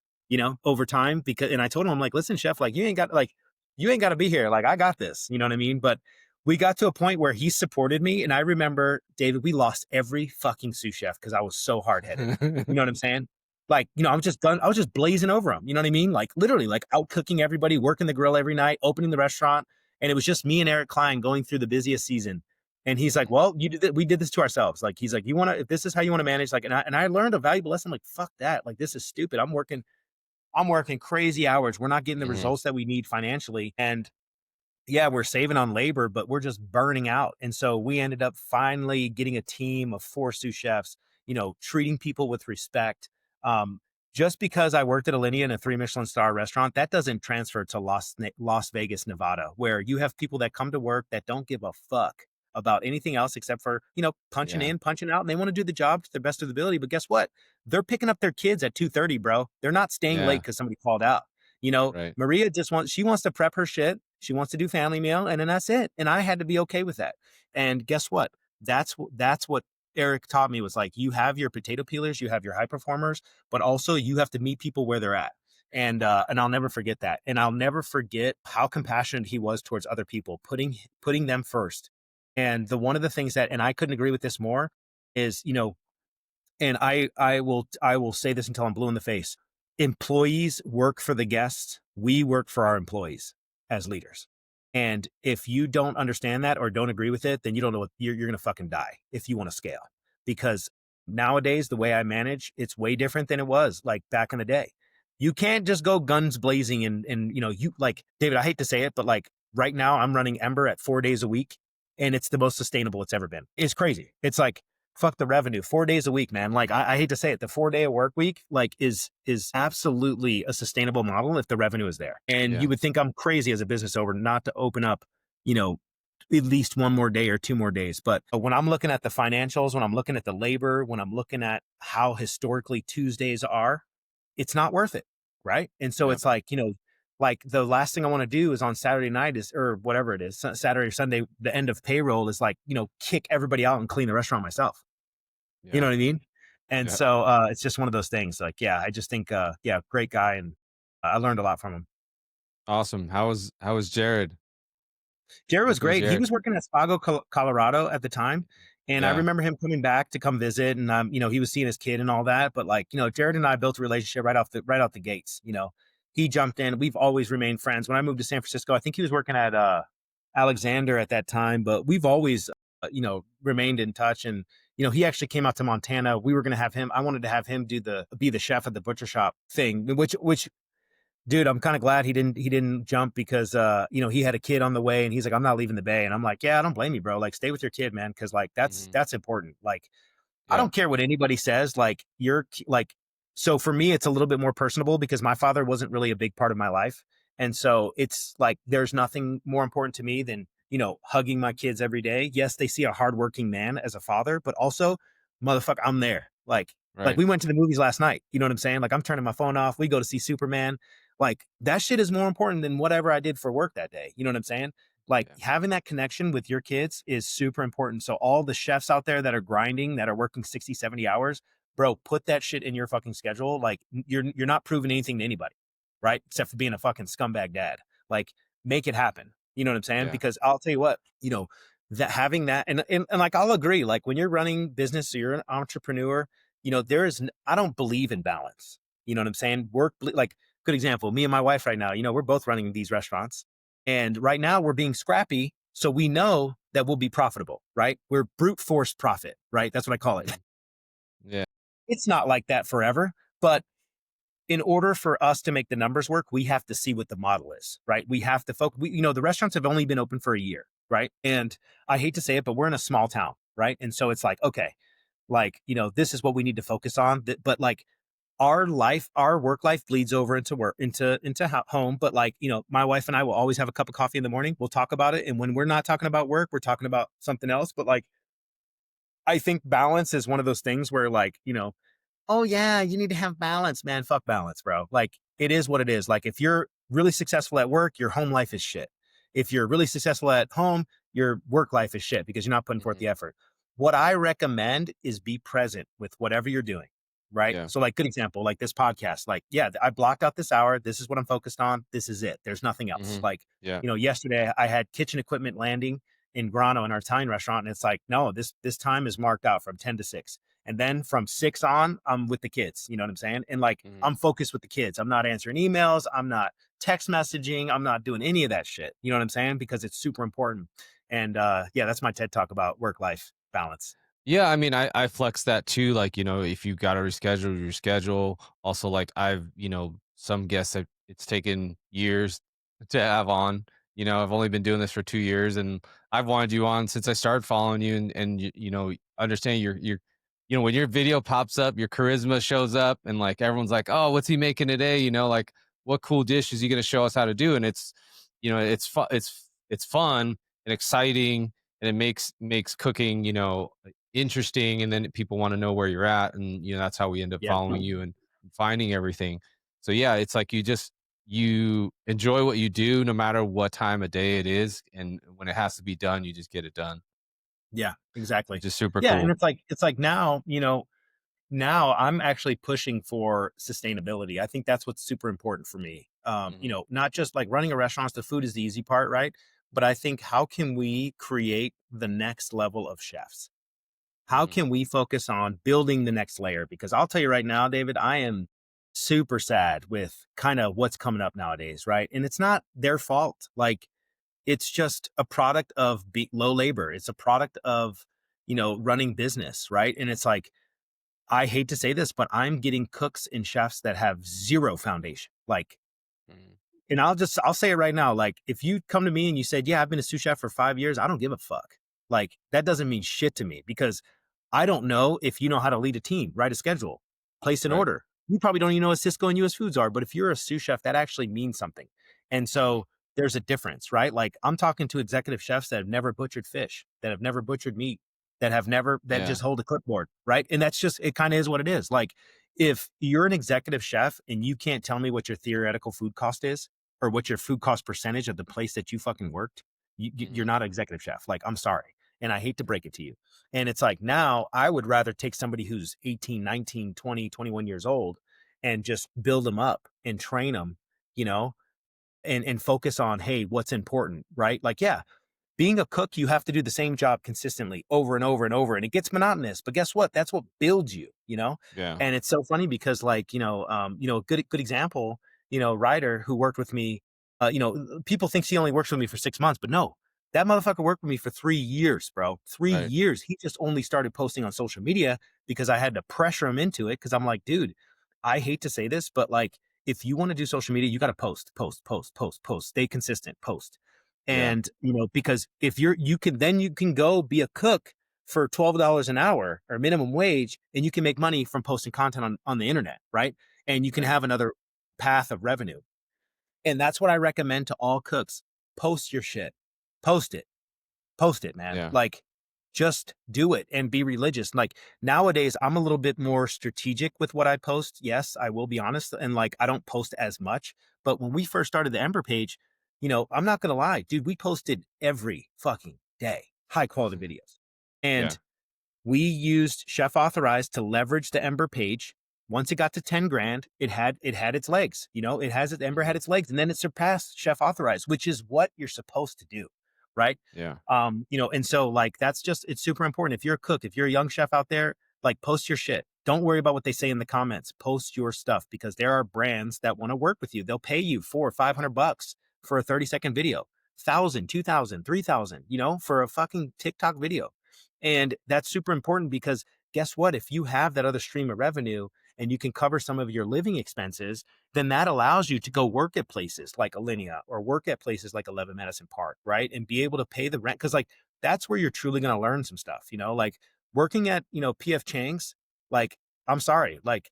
S3: over time, because, and I told him, I'm like, listen, chef, like, you ain't got to be here. Like, I got this, you know what I mean? But we got to a point where he supported me. And I remember, David, we lost every fucking sous chef because I was so hard headed. You know what I'm saying? Like, I was just done. I was just blazing over them. You know what I mean? Like, literally, like, out cooking everybody, working the grill every night, opening the restaurant. And it was just me and Eric Klein going through the busiest season. And he's like, well, we did this to ourselves. Like, he's like, if this is how you want to manage, like, and I learned a valuable lesson. I'm like, fuck that. Like, this is stupid. I'm working crazy hours. We're not getting the results that we need financially. And yeah, we're saving on labor, but we're just burning out. And so we ended up finally getting a team of 4 sous chefs, treating people with respect. Um, just because I worked at Alinea in a 3 Michelin star restaurant, that doesn't transfer to Las Vegas, Nevada, where you have people that come to work that don't give a fuck about anything else except for, punching in, punching out, and they want to do the job to the best of their ability. But guess what? They're picking up their kids at 2:30, bro. They're not staying late because somebody called out.
S2: Right.
S3: Maria she wants to prep her shit. She wants to do family meal, and then that's it. And I had to be okay with that. And guess what? That's what Eric taught me, was like, you have your potato peelers, you have your high performers, but also you have to meet people where they're at. And I'll never forget that. And I'll never forget how compassionate he was towards other people, putting them first. And one of the things that, and I couldn't agree with this more, is, and I will say this until I'm blue in the face. Employees work for the guests. We work for our employees as leaders. And if you don't understand that or don't agree with it, then you don't know what you're going to fucking die if you want to scale. Because nowadays, the way I manage, it's way different than it was like back in the day. You can't just go guns blazing and you, like, David, I hate to say it, but like right now I'm running Ember at 4 days a week, and it's the most sustainable it's ever been. It's crazy. It's like, fuck the revenue, 4 days a week, man. Like, I hate to say it, the 4-day work week, like, is absolutely a sustainable model if the revenue is there. And you would think I'm crazy as a business owner not to open up, at least 1 more day or 2 more days. But when I'm looking at the financials, when I'm looking at the labor, when I'm looking at how historically Tuesdays are, it's not worth it. Right. And so it's like, like the last thing I want to do is on Saturday night or whatever it is, Saturday or Sunday, the end of payroll is like, kick everybody out and clean the restaurant myself. You know what I mean? And so it's just one of those things. Like, I just think, great guy. And I learned a lot from him.
S2: Awesome. How was Jared?
S3: Jared was great. He was working at Spago, Colorado at the time. And I remember him coming back to come visit, and he was seeing his kid and all that. But like, Jared and I built a relationship right out the gates. He jumped in. We've always remained friends. When I moved to San Francisco, I think he was working at Alexander at that time, but we've always remained in touch. And he actually came out to Montana. We were going to have him. I wanted to have him be the chef at the butcher shop thing, which dude, I'm kind of glad he didn't jump, because he had a kid on the way, and he's like, I'm not leaving the Bay. And I'm like, yeah, I don't blame you, bro. Like, stay with your kid, man, because like that's important. Like, I don't care what anybody says. Like, so for me, it's a little bit more personable because my father wasn't really a big part of my life. And so it's like, there's nothing more important to me than, hugging my kids every day. Yes, they see a hardworking man as a father, but also, motherfucker, I'm there. Like we went to the movies last night. You know what I'm saying? Like, I'm turning my phone off. We go to see Superman. Like, that shit is more important than whatever I did for work that day. You know what I'm saying? Like, having that connection with your kids is super important. So all the chefs out there that are grinding, that are working 60, 70 hours, bro, put that shit in your fucking schedule. Like, you're not proving anything to anybody, right? Except for being a fucking scumbag dad. Like, make it happen. You know what I'm saying?
S2: Yeah.
S3: Because I'll tell you what, that having that, and like, I'll agree, like, when you're running business or you're an entrepreneur, I don't believe in balance. You know what I'm saying? Like, good example, me and my wife right now, we're both running these restaurants, and right now we're being scrappy. So we know that we'll be profitable, right? We're brute force profit, right? That's what I call it.
S2: Yeah.
S3: It's not like that forever, but in order for us to make the numbers work, we have to see what the model is, right? We have to focus. The restaurants have only been open for a year, right? And I hate to say it, but we're in a small town, right? And so it's like, okay, like, this is what we need to focus on. But like, our work life bleeds over into work, into home. But like, my wife and I will always have a cup of coffee in the morning. We'll talk about it. And when we're not talking about work, we're talking about something else. But like, I think balance is one of those things where like, oh yeah, you need to have balance, man. Fuck balance, bro. Like, it is what it is. Like, if you're really successful at work, your home life is shit. If you're really successful at home, your work life is shit because you're not putting forth
S1: Hmm.
S3: the effort. What I recommend is be present with whatever you're doing. Right.
S2: Yeah.
S3: So like good example, like this podcast, like, yeah, I blocked out this hour. This is what I'm focused on. This is it. There's nothing else.
S2: Hmm.
S3: Like,
S2: Yeah.
S3: yesterday I had kitchen equipment landing in Grano in our Italian restaurant. And it's like, no, this time is marked out from 10 to 6. And then from 6 on, I'm with the kids. You know what I'm saying? And like,
S2: Hmm.
S3: I'm focused with the kids. I'm not answering emails. I'm not text messaging. I'm not doing any of that shit. You know what I'm saying? Because it's super important. And yeah, that's my TED talk about work-life balance.
S2: Yeah, I mean, I flex that too. Like, if you got to reschedule your schedule. Also, like I've, some guests that it's taken years to have on. I've only been doing this for 2 years, and I've wanted you on since I started following you, and understand when your video pops up, your charisma shows up, and like everyone's like, oh, what's he making today? Like what cool dish is he going to show us how to do? And it's fun, it's fun and exciting, and it makes cooking, interesting, and then people want to know where you're at, and that's how we end up
S3: Yeah.
S2: following you and finding everything. So yeah, it's like you enjoy what you do no matter what time of day it is, and when it has to be done, you just get it done,
S3: Yeah, exactly.
S2: which is super
S3: Yeah. And
S2: cool.
S3: it's like now, now I'm actually pushing for sustainability. I think that's what's super important for me.
S2: Hmm.
S3: Not just like running a restaurant, the food is the easy part, right? But I think how can we create the next level of chefs? How
S2: Hmm.
S3: can we focus on building the next layer? Because I'll tell you right now, David, I am super sad with kind of what's coming up nowadays, right? And it's not their fault. Like it's just a product of low labor. It's a product of, running business, right? And it's like, I hate to say this, but I'm getting cooks and chefs that have zero foundation. Like,
S2: Hmm.
S3: and I'll say it right now. Like, if you come to me and you said, yeah, I've been a sous chef for 5 years, I don't give a fuck. Like, that doesn't mean shit to me because I don't know if you know how to lead a team, write a schedule, place an
S2: Right.
S3: order. You probably don't even know what Cisco and US Foods are, but if you're a sous chef, that actually means something. And
S2: Hmm.
S3: so there's a difference, right? Like I'm talking to executive chefs that have never butchered fish, that have never butchered meat, that
S2: Yeah.
S3: just hold a clipboard, right? And that's just, it kind of is what it is. Like if you're an executive chef and you can't tell me what your theoretical food cost is or what your food cost percentage of the place that you fucking worked, you're
S2: Hmm.
S3: not an executive chef. Like, I'm sorry. And I hate to break it to you. And it's like now I would rather take somebody who's 18, 19, 20, 21 years old and just build them up and train them, you know, and focus on, hey, what's important, right? Like, yeah, being a cook, you have to do the same job consistently over and over and over. And it gets monotonous. But guess what? That's what builds you, you know?
S2: Yeah.
S3: And it's so funny because like, good example, Ryder who worked with me, people think she only works with me for 6 months, but no, that motherfucker worked with me for 3 years, bro. three
S2: Right.
S3: years. He just only started posting on social media because I had to pressure him into it. Cause I'm like, dude, I hate to say this, but like, if you want to do social media, you got to post, stay consistent, post.
S2: Yeah.
S3: And, because if you can go be a cook for $12 an hour or minimum wage, and you can make money from posting content on the internet, right? And you can
S2: Right.
S3: have another path of revenue. And that's what I recommend to all cooks. Post your shit. Post it. Post it, man.
S2: Yeah.
S3: Like, just do it and be religious. Like nowadays, I'm a little bit more strategic with what I post. Yes, I will be honest. And like, I don't post as much. But when we first started the Ember page, I'm not going to lie, dude, we posted every fucking day, high quality videos.
S2: Yeah.
S3: And we used Chef Authorized to leverage the Ember page. Once it got to 10 grand, it had its legs. Ember had
S2: Hmm.
S3: its legs, and then it surpassed Chef Authorized, which is what you're supposed to do, right?
S2: Yeah.
S3: And so like it's super important. If you're a cook, if you're a young chef out there, like post your shit. Don't worry about what they say in the comments. Post your stuff because there are brands that want to work with you. They'll pay you $400 or $500 for a 30-second video, 1,000, 2,000, 3,000, for a fucking TikTok video. And that's super important because guess what? If you have that other stream of revenue and you can cover some of your living expenses, then that allows you to go work at places like Alinea or work at places like 11 Madison Park, right? And be able to pay the rent. Cause like that's where you're truly going to learn some stuff, like working at, PF Chang's, like, I'm sorry. Like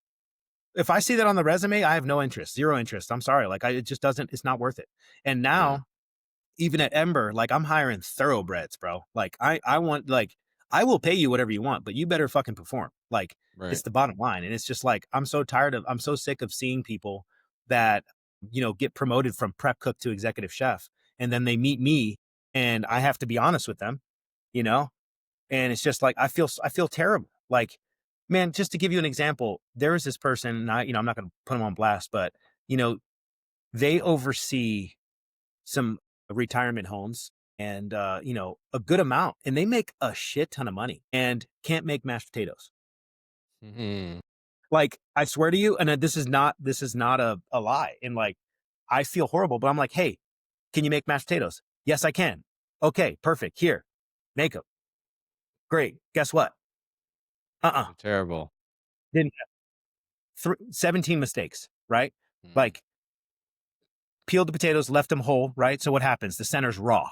S3: if I see that on the resume, I have no interest, zero interest. I'm sorry. Like it just doesn't, it's not worth it. And
S2: Yeah.
S3: now even at Ember, like I'm hiring thoroughbreds, bro. Like I want like I will pay you whatever you want, but you better fucking perform. Like it's
S2: Right.
S3: the bottom line. And it's just like I'm so sick of seeing people that, get promoted from prep cook to executive chef. And then they meet me and I have to be honest with them, you know, and it's just like, I feel terrible. Like, man, just to give you an example, there is this person, and I'm not going to put them on blast, but, you know, they oversee some retirement homes and, a good amount, and they make a shit ton of money and can't make mashed potatoes.
S2: Mhm.
S3: Like, I swear to you, and this is not a lie. And like, I feel horrible, but I'm like, hey, can you make mashed potatoes? Yes, I can. Okay, perfect. Here, make them. Great. Guess what? Uh-uh.
S2: They're terrible.
S3: Didn't 17 mistakes, right?
S2: Mhm.
S3: Like, peeled the potatoes, left them whole, right? So what happens? The center's raw,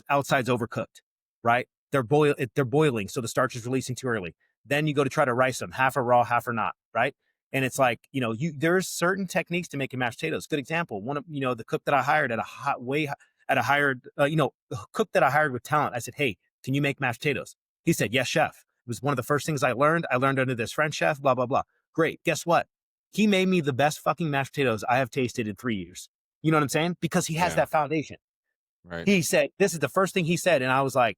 S3: outside's overcooked, right? They're boiling, so the starch is releasing too early. Then you go to try to rice them, half are raw, half are not, right? And it's like, there's certain techniques to making mashed potatoes. Good example, one of the cook that I hired at a cook that I hired with talent. I said, hey, can you make mashed potatoes? He said, yes, chef. It was one of the first things I learned. I learned under this French chef, blah blah blah. Great. Guess what? He made me the best fucking mashed potatoes I have tasted in 3 years. You know what I'm saying? Because he has
S2: Yeah.
S3: that foundation.
S2: Right.
S3: He said, this is the first thing he said. And I was like,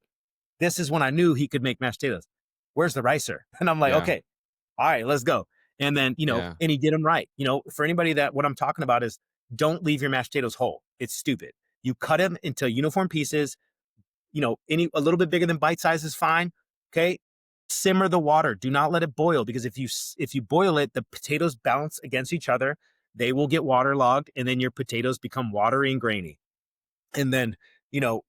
S3: this is when I knew he could make mashed potatoes. Where's the ricer? And I'm like,
S2: Yeah.
S3: okay, all right, let's go. And then,
S2: Yeah.
S3: and he did them right. For anybody that what I'm talking about is don't leave your mashed potatoes whole. It's stupid. You cut them into uniform pieces, a little bit bigger than bite size is fine. Okay. Simmer the water. Do not let it boil, because if you boil it, the potatoes bounce against each other. They will get waterlogged, and then your potatoes become watery and grainy. And then,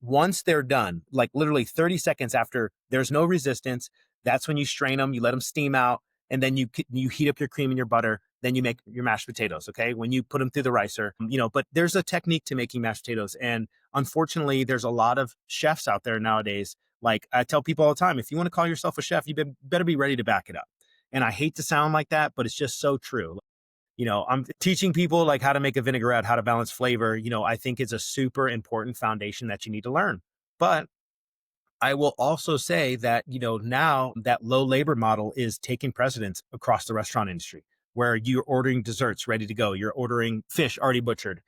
S3: once they're done, like literally 30 seconds after there's no resistance, that's when you strain them, you let them steam out, and then you heat up your cream and your butter. Then you make your mashed potatoes. Okay. When you put them through the ricer, but there's a technique to making mashed potatoes. And unfortunately, there's a lot of chefs out there nowadays. Like I tell people all the time, if you want to call yourself a chef, better be ready to back it up. And I hate to sound like that, but it's just so true. I'm teaching people like how to make a vinaigrette, how to balance flavor. I think it's a super important foundation that you need to learn. But I will also say that, now that low labor model is taking precedence across the restaurant industry, where you're ordering desserts ready to go. You're ordering fish already butchered,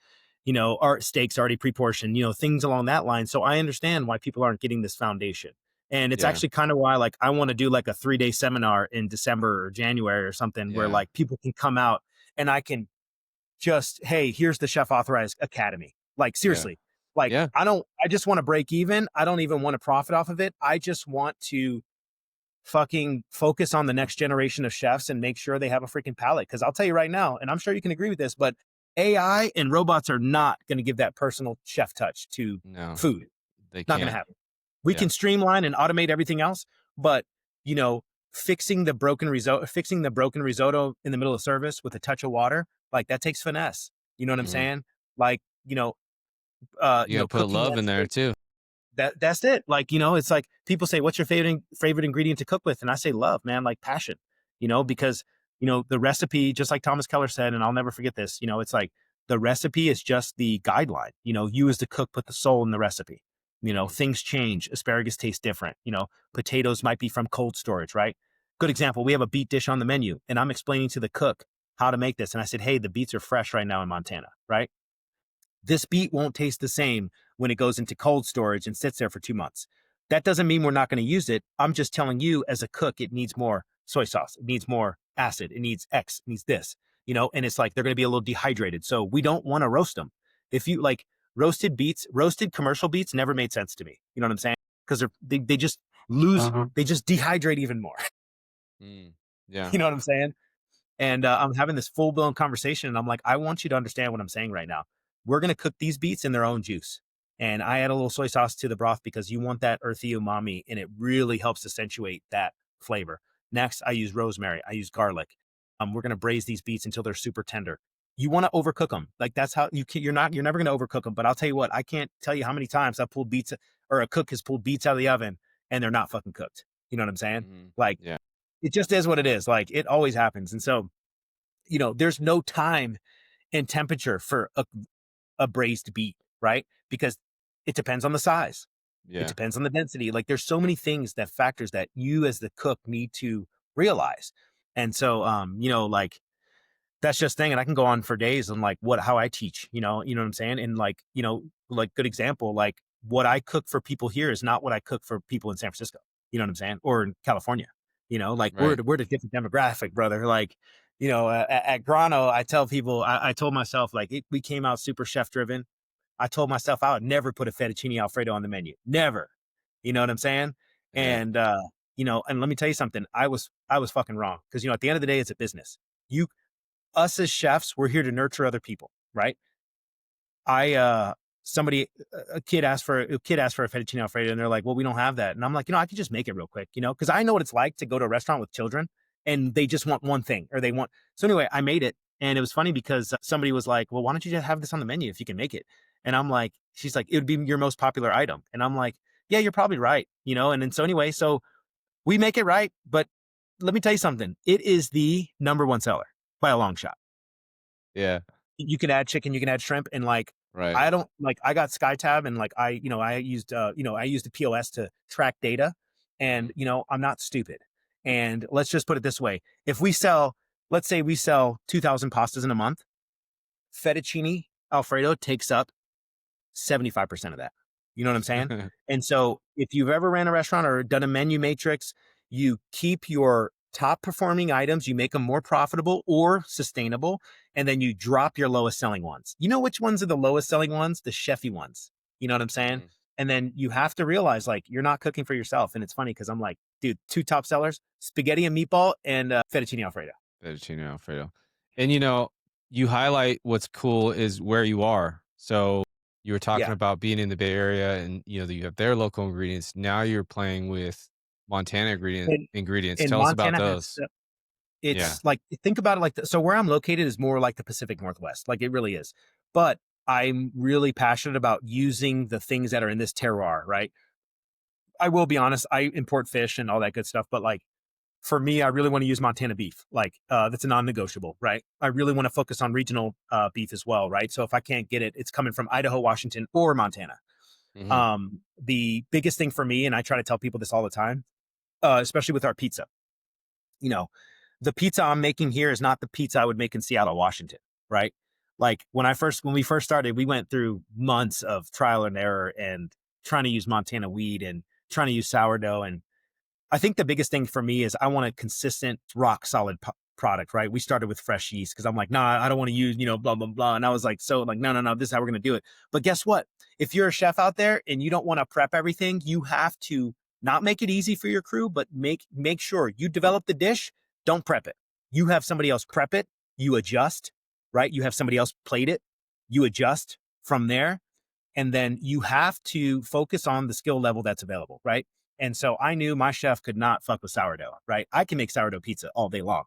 S3: or steaks already pre-portioned, things along that line. So I understand why people aren't getting this foundation. And it's
S2: Yeah.
S3: actually kind of why, like, I want to do like a 3-day seminar in December or January or something where
S2: Yeah.
S3: like people can come out and I can just, hey, here's the Chef Authorized Academy. Like,
S2: Yeah.
S3: seriously, like,
S2: Yeah.
S3: I just want to break even. I don't even want to profit off of it. I just want to fucking focus on the next generation of chefs and make sure they have a freaking palate. Cause I'll tell you right now, and I'm sure you can agree with this, but AI and robots are not going to give that personal chef touch to
S2: No,
S3: food.
S2: they
S3: Not going to
S2: can't.
S3: happen. We
S2: Yeah.
S3: can streamline and automate everything else, but you know, fixing the broken risotto in the middle of service with a touch of water, like that takes finesse. You know what I'm
S2: Mhm.
S3: saying? Like,
S2: You gotta put
S3: cooking
S2: love
S3: that
S2: in there
S3: steak.
S2: too.
S3: That's it. Like, it's like people say, what's your favorite ingredient to cook with? And I say love, man, like passion, because, the recipe, just like Thomas Keller said, and I'll never forget this, it's like the recipe is just the guideline. You as the cook put the soul in the recipe.
S2: Mhm.
S3: Things change. Asparagus tastes different. Potatoes might be from cold storage, right? Good example. We have a beet dish on the menu, and I'm explaining to the cook how to make this. And I said, hey, the beets are fresh right now in Montana, right? This beet won't taste the same when it goes into cold storage and sits there for 2 months. That doesn't mean we're not going to use it. I'm just telling you, as a cook, it needs more soy sauce. It needs more acid. It needs X. It needs this, and it's like they're going to be a little dehydrated. So we don't want to roast them. If you like roasted commercial beets never made sense to me. You know what I'm saying? Because they just lose, they just dehydrate even more.
S2: Mm. Yeah.
S3: You know what I'm saying? And I'm having this full blown conversation, and I'm like, I want you to understand what I'm saying right now. We're gonna cook these beets in their own juice, and I add a little soy sauce to the broth because you want that earthy umami, and it really helps accentuate that flavor. Next, I use rosemary. I use garlic. We're gonna braise these beets until they're super tender. You want to overcook them, like that's how you can. You're never gonna overcook them. But I'll tell you what, I can't tell you how many times I pulled beets, or a cook has pulled beets out of the oven, and they're not fucking cooked. You know what I'm saying?
S2: Mhm.
S3: Like,
S2: Yeah.
S3: it just is what it is. Like, it always happens. And so, there's no time and temperature for a braised beet, right? Because it depends on the size. It
S2: Yeah.
S3: depends on the density. Like, there's so many factors that you as the cook need to realize. And so, like, that's just thing. And I can go on for days on like how I teach, you know what I'm saying? And like, like good example, like what I cook for people here is not what I cook for people in San Francisco. You know what I'm saying? Or in California. Like
S2: Right.
S3: we're the different demographic, brother. Like, at Grano, I tell people, I told myself like we came out super chef driven. I told myself I would never put a fettuccine Alfredo on the menu. Never. You know what I'm saying?
S2: Yeah.
S3: And and let me tell you something. I was fucking wrong. Because at the end of the day, it's a business. You us as chefs, we're here to nurture other people, right? I somebody a kid asked for a fettuccine alfredo and they're like, well, we don't have that. And I'm like, I could just make it real quick, because I know what it's like to go to a restaurant with children and they just want one thing or they want. So anyway, I made it. And it was funny because somebody was like, well, why don't you just have this on the menu if you can make it? And I'm like, she's like, it would be your most popular item. And I'm like, yeah, you're probably right. And then so anyway, so we make it right. But let me tell you something. It is the number one seller by a long shot.
S2: Yeah.
S3: You can add chicken, you can add shrimp, and like
S2: Right.
S3: I don't like I got SkyTab and like I used the POS to track data, and
S2: Mhm.
S3: I'm not stupid. And let's just put it this way: if we sell, let's say we sell 2,000 pastas in a month, fettuccine Alfredo takes up 75% of that. You know what I'm saying? And so if you've ever ran a restaurant or done a menu matrix, you keep your top performing items, you make them more profitable or sustainable, and then you drop your lowest selling ones. You know which ones are the lowest selling ones? The chefy ones. You know what I'm saying?
S2: Mhm.
S3: And then you have to realize like you're not cooking for yourself. And it's funny because I'm like, dude, two top sellers, spaghetti and meatball and fettuccine Alfredo.
S2: Fettuccine Alfredo. And you highlight what's cool is where you are. So you were talking
S3: Yeah.
S2: about being in the Bay Area and that you have their local ingredients. Now you're playing with Montana
S3: And,
S2: ingredients.
S3: and
S2: Tell us about
S3: Montana has
S2: those. Yeah.
S3: it's like think about it like so where I'm located is more like the Pacific Northwest. Like it really is. But I'm really passionate about using the things that are in this terroir, right? I will be honest, I import fish and all that good stuff, but like for me, I really want to use Montana beef. Like that's a non-negotiable, right? I really want to focus on regional beef as well, right? So if I can't get it, it's coming from Idaho, Washington, or Montana.
S2: Hmm.
S3: The biggest thing for me, and I try to tell people this all the time, especially with our pizza, you know, the pizza I'm making here is not the pizza I would make in Seattle, Washington, right? Like when we first started, we went through months of trial and error and trying to use Montana wheat and trying to use sourdough. And I think the biggest thing for me is I want a consistent, rock solid product, right? We started with fresh yeast because I'm like, nah, I don't want to use, blah, blah, blah. And I was like, so like, no, no, no, this is how we're going to do it. But guess what? If you're a chef out there and you don't want to prep everything, you have to not make it easy for your crew, but make sure you develop the dish. Don't prep it. You have somebody else prep it. You adjust, right? You have somebody else plate it. You adjust from there. And then you have to focus on the skill level that's available, right? And so I knew my chef could not fuck with sourdough, right? I can make sourdough pizza all day long.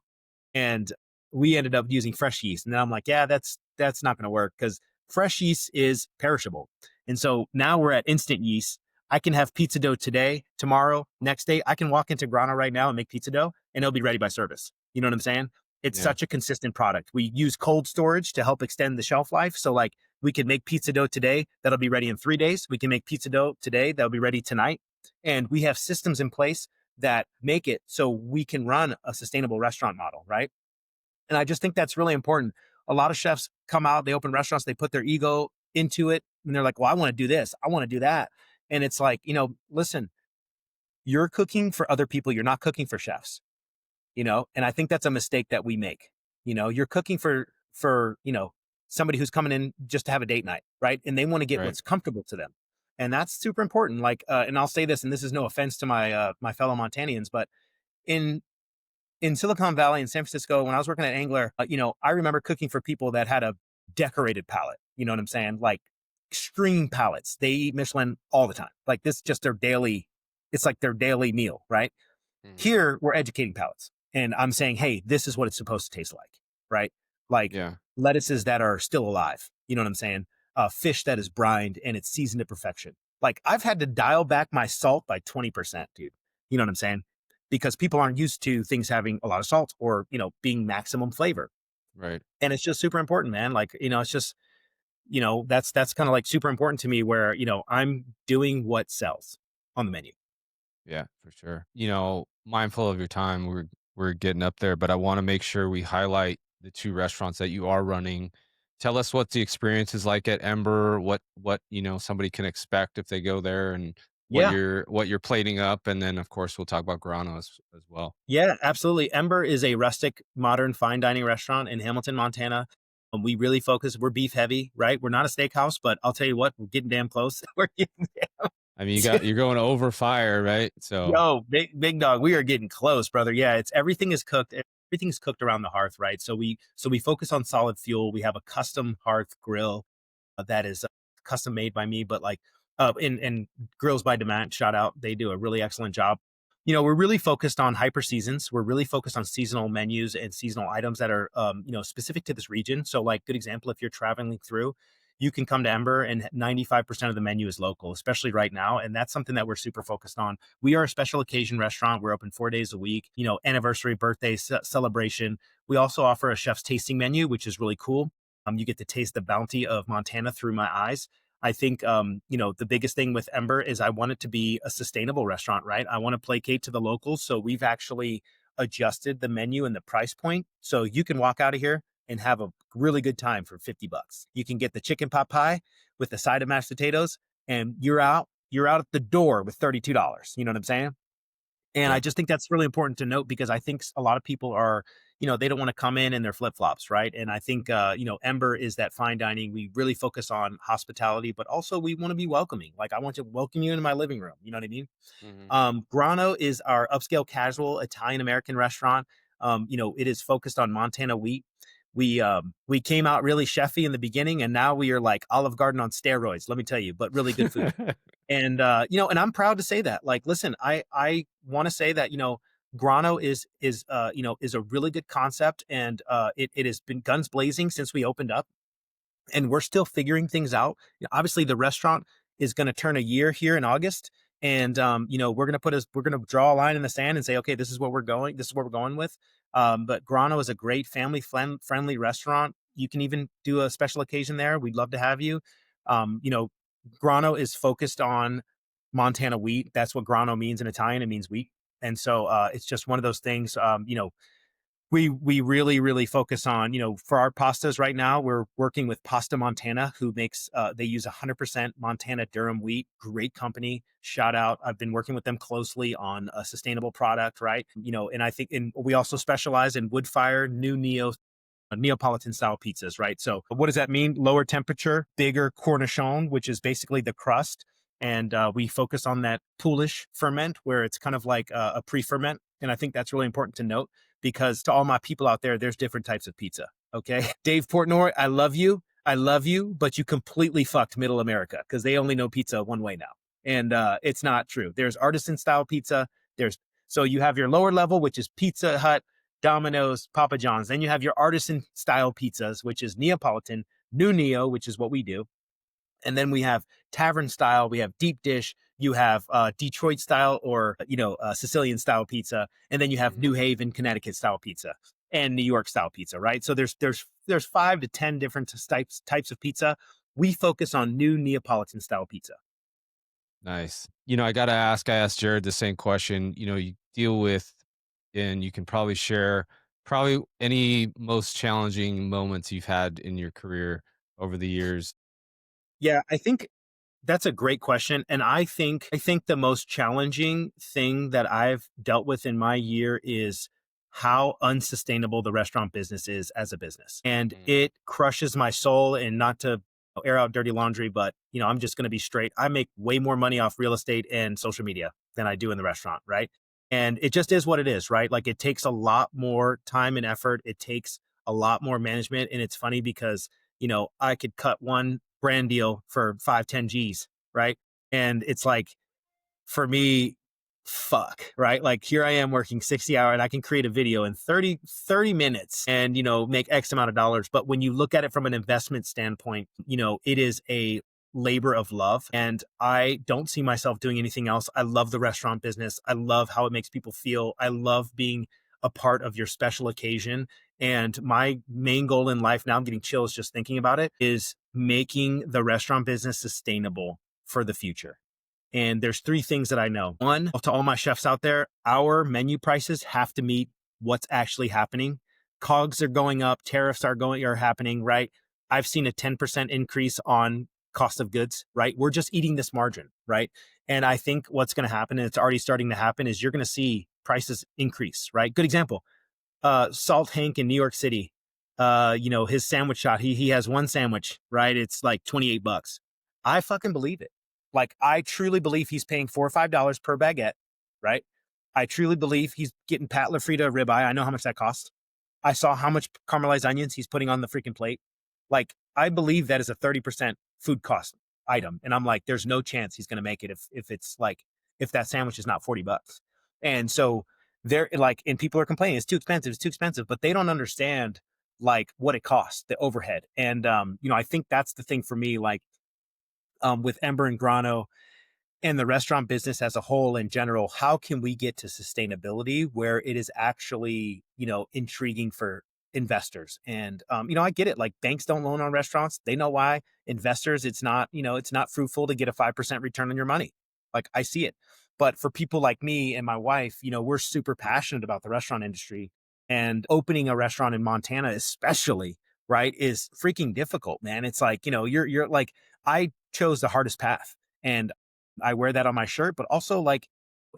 S3: And we ended up using fresh yeast. And then I'm like, yeah, that's not going to work because fresh yeast is perishable. And so now we're at instant yeast. I can have pizza dough today, tomorrow, next day. I can walk into Grana right now and make pizza dough and it'll be ready by service. You know what I'm saying? It's
S2: Yeah.
S3: such a consistent product. We use cold storage to help extend the shelf life. So like we can make pizza dough today that'll be ready in 3 days. We can make pizza dough today that'll be ready tonight. And we have systems in place that make it so we can run a sustainable restaurant model, right? And I just think that's really important. A lot of chefs come out, they open restaurants, they put their ego into it, and they're like, well, I want to do this, I want to do that. And it's like, listen, you're cooking for other people, you're not cooking for chefs, and I think that's a mistake that we make. You're cooking for somebody who's coming in just to have a date night, right? And they want to get
S2: Right.
S3: what's comfortable to them. And that's super important. Like, and I'll say this, and this is no offense to my fellow Montanians, but in Silicon Valley in San Francisco, when I was working at Angler, I remember cooking for people that had a decorated palate. You know what I'm saying? Like extreme palates. They eat Michelin all the time. Like this, just their daily. It's like their daily meal, right?
S2: Hmm.
S3: Here, we're educating palates, and I'm saying, hey, this is what it's supposed to taste like, right? Like
S2: Yeah.
S3: lettuces that are still alive. You know what I'm saying? Fish that is brined and it's seasoned to perfection. Like I've had to dial back my salt by 20%, dude. You know what I'm saying? Because people aren't used to things having a lot of salt or, being maximum flavor.
S2: Right.
S3: And it's just super important, man. Like, it's just, that's kind of like super important to me where, I'm doing what sells on the menu.
S2: Yeah, for sure. Mindful of your time, we're getting up there, but I want to make sure we highlight the two restaurants that you are running Tell us what the experience is like at Ember, what, somebody can expect if they go there and
S3: Yeah.
S2: what you're plating up, and then, of course, we'll talk about Grano as well.
S3: Yeah, absolutely. Ember is a rustic, modern, fine dining restaurant in Hamilton, Montana. We really focus. We're beef heavy, right? We're not a steakhouse, but I'll tell you what, we're getting damn close. We're getting
S2: I mean, you're going over fire, right? So
S3: Yo, big dog. We are getting close, brother. Yeah, it's everything is cooked. Everything's cooked around the hearth, right? So we focus on solid fuel. We have a custom hearth grill that is custom made by me, but like in Grills by Demand, shout out, they do a really excellent job. We're really focused on hyper seasons. We're really focused on seasonal menus and seasonal items that are specific to this region. So like good example, if you're traveling through, you can come to Ember and 95% of the menu is local, especially right now. And that's something that we're super focused on. We are a special occasion restaurant. We're open 4 days a week, anniversary, birthday, celebration. We also offer a chef's tasting menu, which is really cool. You get to taste the bounty of Montana through my eyes. I think, the biggest thing with Ember is I want it to be a sustainable restaurant, right? I want to placate to the locals. So we've actually adjusted the menu and the price point. So you can walk out of here and have a really good time for $50. You can get the chicken pot pie with the side of mashed potatoes, and you're out at the door with $32. You know what I'm saying? And I
S2: yeah.
S3: just think that's really important to note because I think a lot of people are, they don't want to come in their flip flops, right? And I think, Ember is that fine dining. We really focus on hospitality, but also we want to be welcoming. Like I want to welcome you into my living room. You know what I mean?
S1: Hmm.
S3: Grano is our upscale casual Italian American restaurant. It is focused on Montana wheat. We came out really chefy in the beginning, and now we are like Olive Garden on steroids. Let me tell you, but really good food. And and I'm proud to say that. Like, listen, I want to say that Grano is a really good concept, and it has been guns blazing since we opened up, and we're still figuring things out. Obviously, the restaurant is going to turn a year here in August, and we're going to draw a line in the sand and say, okay, this is what we're going. This is what we're going with. But Grano is a great family friendly restaurant. You can even do a special occasion there. We'd love to have you. Um, you know, Grano is focused on Montana wheat. That's what Grano means in Italian. It means wheat. And so it's just one of those things. We really really focus on, for our pastas right now we're working with Pasta Montana, who makes they use 100% Montana Durham wheat. Great company, shout out. I've been working with them closely on a sustainable product, right? And I think, and we also specialize in wood fire new Neapolitan style pizzas, right? So what does that mean? Lower temperature, bigger cornichon, which is basically the crust. And we focus on that poolish ferment where it's kind of like a pre-ferment. And I think that's really important to note because to all my people out there, there's different types of pizza. Okay. Dave Portnoy, I love you. I love you, but you completely fucked middle America because they only know pizza one way now. And it's not true. There's artisan style pizza. So you have your lower level, which is Pizza Hut, Domino's, Papa John's. Then you have your artisan style pizzas, which is Neapolitan, New Neo, which is what we do. And then we have tavern style, we have deep dish, you have Detroit style or, Sicilian style pizza. And then you have New
S1: Hmm.
S3: Haven, Connecticut style pizza and New York style pizza, right? So there's 5 to 10 different types of pizza. We focus on new Neapolitan style pizza.
S2: Nice. I got to ask, I asked Jared the same question. You deal with, and you can probably share probably any most challenging moments you've had in your career over the years.
S3: Yeah, I think that's a great question. And I think the most challenging thing that I've dealt with in my year is how unsustainable the restaurant business is as a business. And
S1: Mm.
S3: it crushes my soul. And not to air out dirty laundry, but I'm just going to be straight. I make way more money off real estate and social media than I do in the restaurant, right? And it just is what it is, right? Like it takes a lot more time and effort. It takes a lot more management. And it's funny because I could cut one brand deal for 5, 10 G's, right? And it's like, for me, fuck, right? Like here I am working 60 hours and I can create a video in 30 minutes and, make X amount of dollars. But when you look at it from an investment standpoint, it is a labor of love. And I don't see myself doing anything else. I love the restaurant business. I love how it makes people feel. I love being a part of your special occasion. And my main goal in life now, I'm getting chills just thinking about it, is making the restaurant business sustainable for the future. And there's 3 things that I know. One, to all my chefs out there, our menu prices have to meet what's actually happening. COGS are going up, tariffs are happening, right? I've seen a 10% increase on cost of goods, right? We're just eating this margin, right? And I think what's going to happen, and it's already starting to happen, is you're going to see prices increase, right? Good example. Salt Hank in New York City. His sandwich shop, he has one sandwich, right? It's like $28. I fucking believe it. Like, I truly believe he's paying $4 or $5 per baguette, right? I truly believe he's getting Pat LaFrida ribeye. I know how much that costs. I saw how much caramelized onions he's putting on the freaking plate. Like, I believe that is a 30% food cost item. And I'm like, there's no chance he's going to make it if that sandwich is not $40. And so they're like, and people are complaining, it's too expensive, but they don't understand like what it costs, the overhead. And, I think that's the thing for me, like, with Ember and Grano, and the restaurant business as a whole in general, how can we get to sustainability where it is actually, intriguing for investors? And, I get it. Like, banks don't loan on restaurants. They know why. Investors, it's not fruitful to get a 5% return on your money. Like, I see it. But for people like me and my wife, we're super passionate about the restaurant industry, and opening a restaurant in Montana, especially, right, is freaking difficult, man. It's like, you're like, I chose the hardest path, and I wear that on my shirt, but also, like,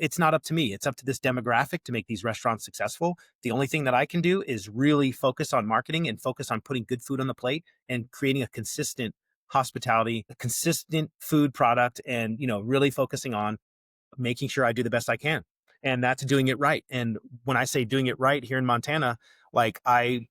S3: it's not up to me. It's up to this demographic to make these restaurants successful. The only thing that I can do is really focus on marketing and focus on putting good food on the plate and creating a consistent hospitality, a consistent food product, and, really focusing on making sure I do the best I can. And that's doing it right. And when I say doing it right here in Montana, like, I,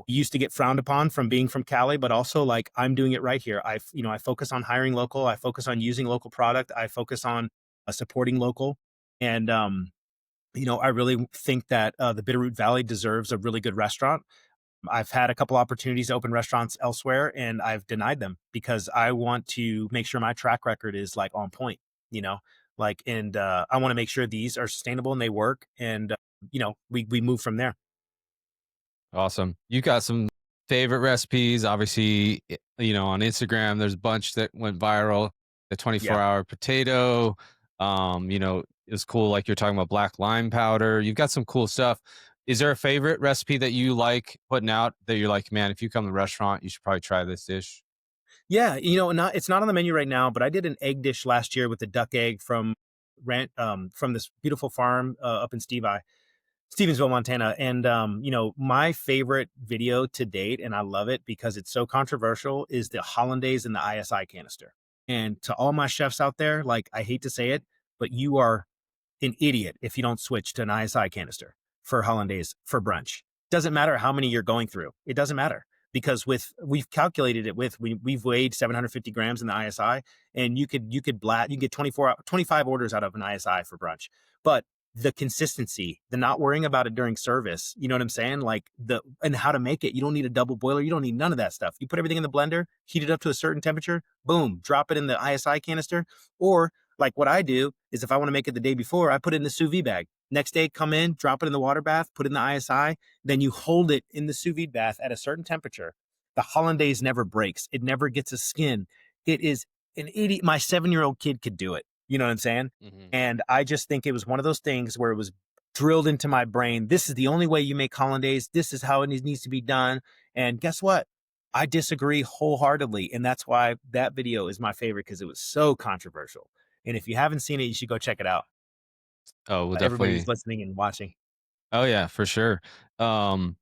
S3: used to get frowned upon from being from Cali, but also, like, I'm doing it right here. I focus on hiring local. I focus on using local product. I focus on supporting local. And, I really think that the Bitterroot Valley deserves a really good restaurant. I've had a couple opportunities to open restaurants elsewhere, and I've denied them because I want to make sure my track record is like on point, you know, and I want to make sure these are sustainable and they work. And, we move from there.
S2: Awesome. You got some favorite recipes. Obviously, on Instagram, there's a bunch that went viral. The 24-hour potato. It's cool. Like, you're talking about black lime powder. You've got some cool stuff. Is there a favorite recipe that you like putting out that you're like, man, if you come to the restaurant, you should probably try this dish?
S3: Yeah, it's not on the menu right now, but I did an egg dish last year with the duck egg from this beautiful farm up in Stevensville, Montana. And, my favorite video to date, and I love it because it's so controversial, is the hollandaise in the ISI canister. And to all my chefs out there, like, I hate to say it, but you are an idiot if you don't switch to an ISI canister for hollandaise for brunch. Doesn't matter how many you're going through. It doesn't matter, because we've calculated it we've weighed 750 grams in the ISI, and you get 25 orders out of an ISI for brunch. But the consistency, the not worrying about it during service, you know what I'm saying? Like, and how to make it. You don't need a double boiler. You don't need none of that stuff. You put everything in the blender, heat it up to a certain temperature, boom, drop it in the ISI canister. Or, like, what I do is, if I want to make it the day before, I put it in the sous vide bag. Next day, come in, drop it in the water bath, put it in the ISI, then you hold it in the sous vide bath at a certain temperature. The hollandaise never breaks. It never gets a skin. It is an idiot. My 7-year-old kid could do it. You know what I'm saying?
S2: Hmm.
S3: And I just think it was one of those things where it was drilled into my brain. This is the only way you make hollandaise. This is how it needs to be done. And guess what? I disagree wholeheartedly. And that's why that video is my favorite, because it was so controversial. And if you haven't seen it, you should go check it out.
S2: Oh, we'll
S3: Everybody who's
S2: definitely.
S3: listening and watching.
S2: Oh yeah, for sure. Um,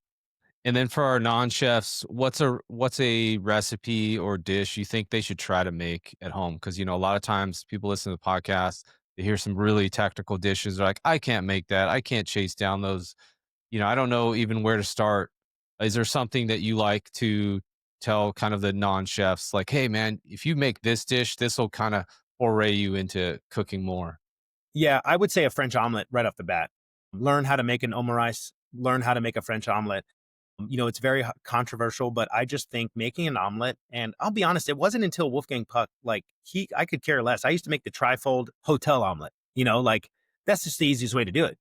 S2: And then for our non-chefs, what's a recipe or dish you think they should try to make at home? Because, a lot of times people listen to the podcast, they hear some really technical dishes. They're like, I can't make that. I can't chase down those. I don't know even where to start. Is there something that you like to tell kind of the non-chefs, like, hey man, if you make this dish, this will kind of foray you into cooking more?
S3: Yeah, I would say a French omelet right off the bat. Learn how to make an omerice, learn how to make a French omelet. It's very controversial, but I just think making an omelet, and I'll be honest, it wasn't until Wolfgang Puck, like, I could care less. I used to make the trifold hotel omelet, like, that's just the easiest way to do it.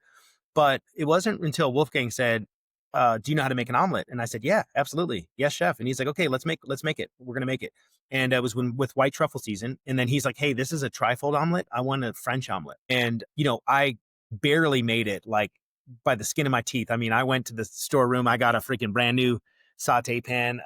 S3: But it wasn't until Wolfgang said, do you know how to make an omelet? And I said, yeah, absolutely. Yes, chef. And he's like, okay, let's make it. We're going to make it. And it was with white truffle season. And then he's like, hey, this is a trifold omelet. I want a French omelet. And, I barely made it, like, by the skin of my teeth. I mean, I went to the storeroom. I got a freaking brand new saute pan,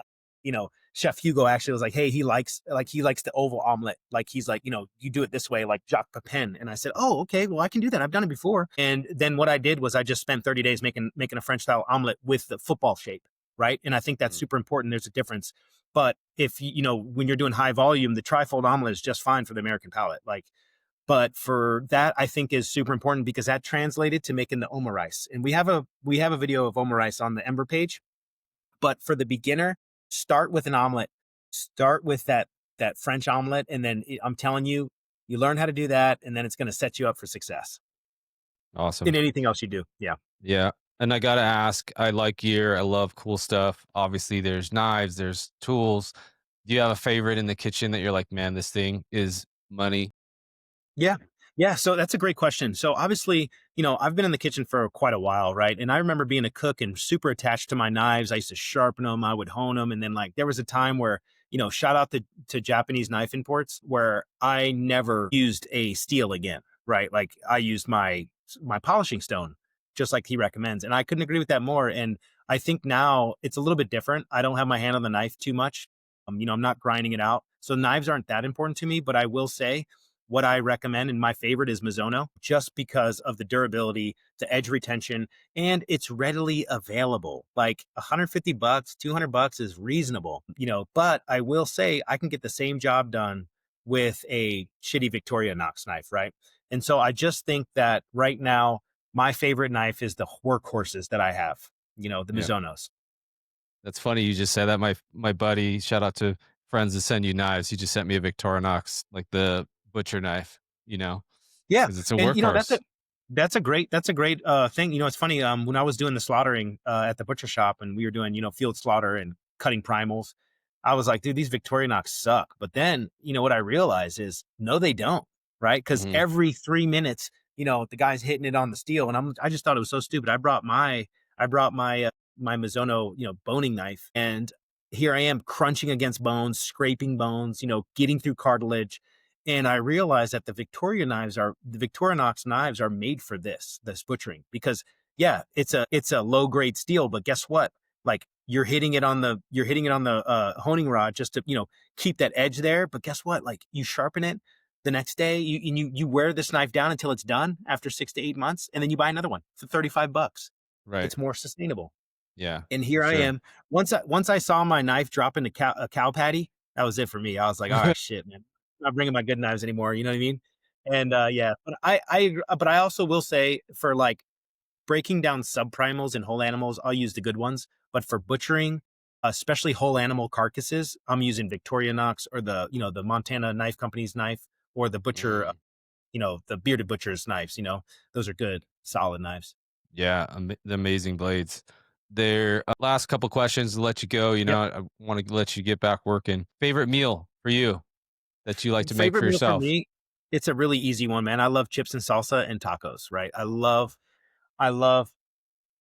S3: Chef Hugo actually was like, hey, he likes the oval omelet. Like he's like, you do it this way, like Jacques Pepin. And I said, oh, okay, well, I can do that. I've done it before. And then what I did was I just spent 30 days making a French style omelet with the football shape, right? And I think that's
S1: Mm.
S3: super important. There's a difference. But if when you're doing high volume, the trifold omelet is just fine for the American palate. Like, but for that, I think is super important because that translated to making the Oma rice. And we have a video of Oma rice on the Ember page. But for the beginner, start with an omelet. Start with that French omelet, and then I'm telling you, you learn how to do that, and then it's going to set you up for success in
S2: Awesome.
S3: anything else you do. Yeah.
S2: Yeah. And I gotta ask, I like gear. I love cool stuff. Obviously, there's knives, there's tools. Do you have a favorite in the kitchen that you're like, man, this thing is money?
S3: Yeah. Yeah. So that's a great question. So obviously, I've been in the kitchen for quite a while, right? And I remember being a cook and super attached to my knives. I used to sharpen them, I would hone them. And then like there was a time where, shout out to Japanese knife imports where I never used a steel again, right? Like I used my polishing stone, just like he recommends. And I couldn't agree with that more. And I think now it's a little bit different. I don't have my hand on the knife too much. I'm not grinding it out. So knives aren't that important to me, but I will say what I recommend and my favorite is Mizuno just because of the durability, the edge retention, and it's readily available. Like $150, $200 is reasonable, but I will say I can get the same job done with a shitty Victorinox knife, right? And so I just think that right now, my favorite knife is the workhorses that I have, the
S2: Yeah.
S3: Mizunos.
S2: That's funny you just said that. My buddy, shout out to friends that send you knives. He just sent me a Victorinox, like the butcher knife, you know,
S3: Yeah,
S2: because it's a
S3: and that's a
S2: workhorse.
S3: great thing. It's funny. When I was doing the slaughtering at the butcher shop, and we were doing field slaughter and cutting primals, I was like, dude, these Victorinox suck. But then what I realized is, no, they don't, right? Because
S2: Mhm.
S3: every 3 minutes, the guy's hitting it on the steel, and I just thought it was so stupid. I brought my Mizuno boning knife, and here I am crunching against bones, scraping bones, getting through cartilage and I realized that the Victorinox knives are made for this butchering because yeah, it's a low grade steel, but guess what? Like you're hitting it on the honing rod just to keep that edge there. But guess what? Like you sharpen it the next day, you wear this knife down until it's done after 6 to 8 months, and then you buy another one for $35.
S2: Right.
S3: It's more sustainable.
S2: Yeah,
S3: And
S2: for
S3: here I
S2: sure.
S3: am. Once I saw my knife drop into a cow patty, that was it for me. I was like, all right, shit, man, I'm not bringing my good knives anymore. You know what I mean? And yeah, but I also will say for like breaking down subprimals and whole animals, I'll use the good ones. But for butchering, especially whole animal carcasses, I'm using Victorinox or the Montana Knife Company's knife or the butcher,
S2: Mm.
S3: the bearded butcher's knives. Those are good, solid knives.
S2: Yeah, the amazing blades. There, last couple questions to let you go.
S3: Yep.
S2: I want to let you get back working. Favorite meal for you that you like to make
S3: Favorite
S2: for
S3: meal for
S2: yourself?
S3: me, it's a really easy one, man. I love chips and salsa and tacos, right? I love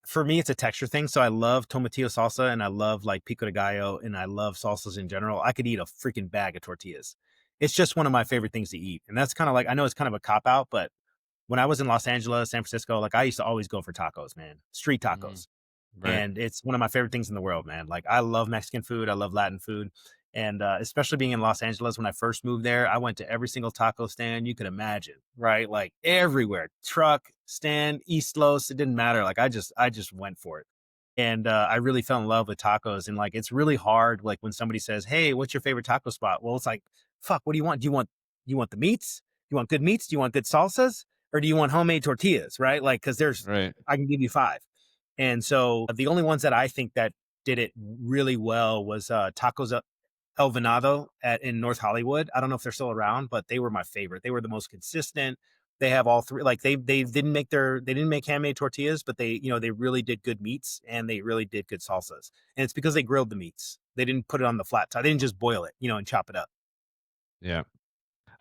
S3: for me, it's a texture thing. So I love tomatillo salsa and I love like pico de gallo and I love salsas in general. I could eat a freaking bag of tortillas. It's just one of my favorite things to eat. And that's kind of like, I know it's kind of a cop out, but when I was in Los Angeles, San Francisco, like I used to always go for tacos, man, street
S2: Mm.
S3: tacos.
S2: Right.
S3: And it's one of my favorite things in the world, man. Like I love Mexican food, I love Latin food, and especially being in Los Angeles when I first moved there, I went to every single taco stand you could imagine, right? Like everywhere, truck stand, East Los, it didn't matter. Like I just went for it, and I really fell in love with tacos. And like it's really hard, like when somebody says, "Hey, what's your favorite taco spot?" Well, it's like, fuck, what do you want? Do you want the meats? Do you want good meats? Do you want good salsas? Or do you want homemade tortillas? Right? Like, because
S2: Right.
S3: I can give you five. And so the only ones that I think that did it really well was Tacos El Venado in North Hollywood. I don't know if they're still around, but they were my favorite. They were the most consistent. They have all three. Like they didn't make handmade tortillas, but they really did good meats and they really did good salsas. And it's because they grilled the meats. They didn't put it on the flat top. They didn't just boil it, and chop it up.
S2: Yeah.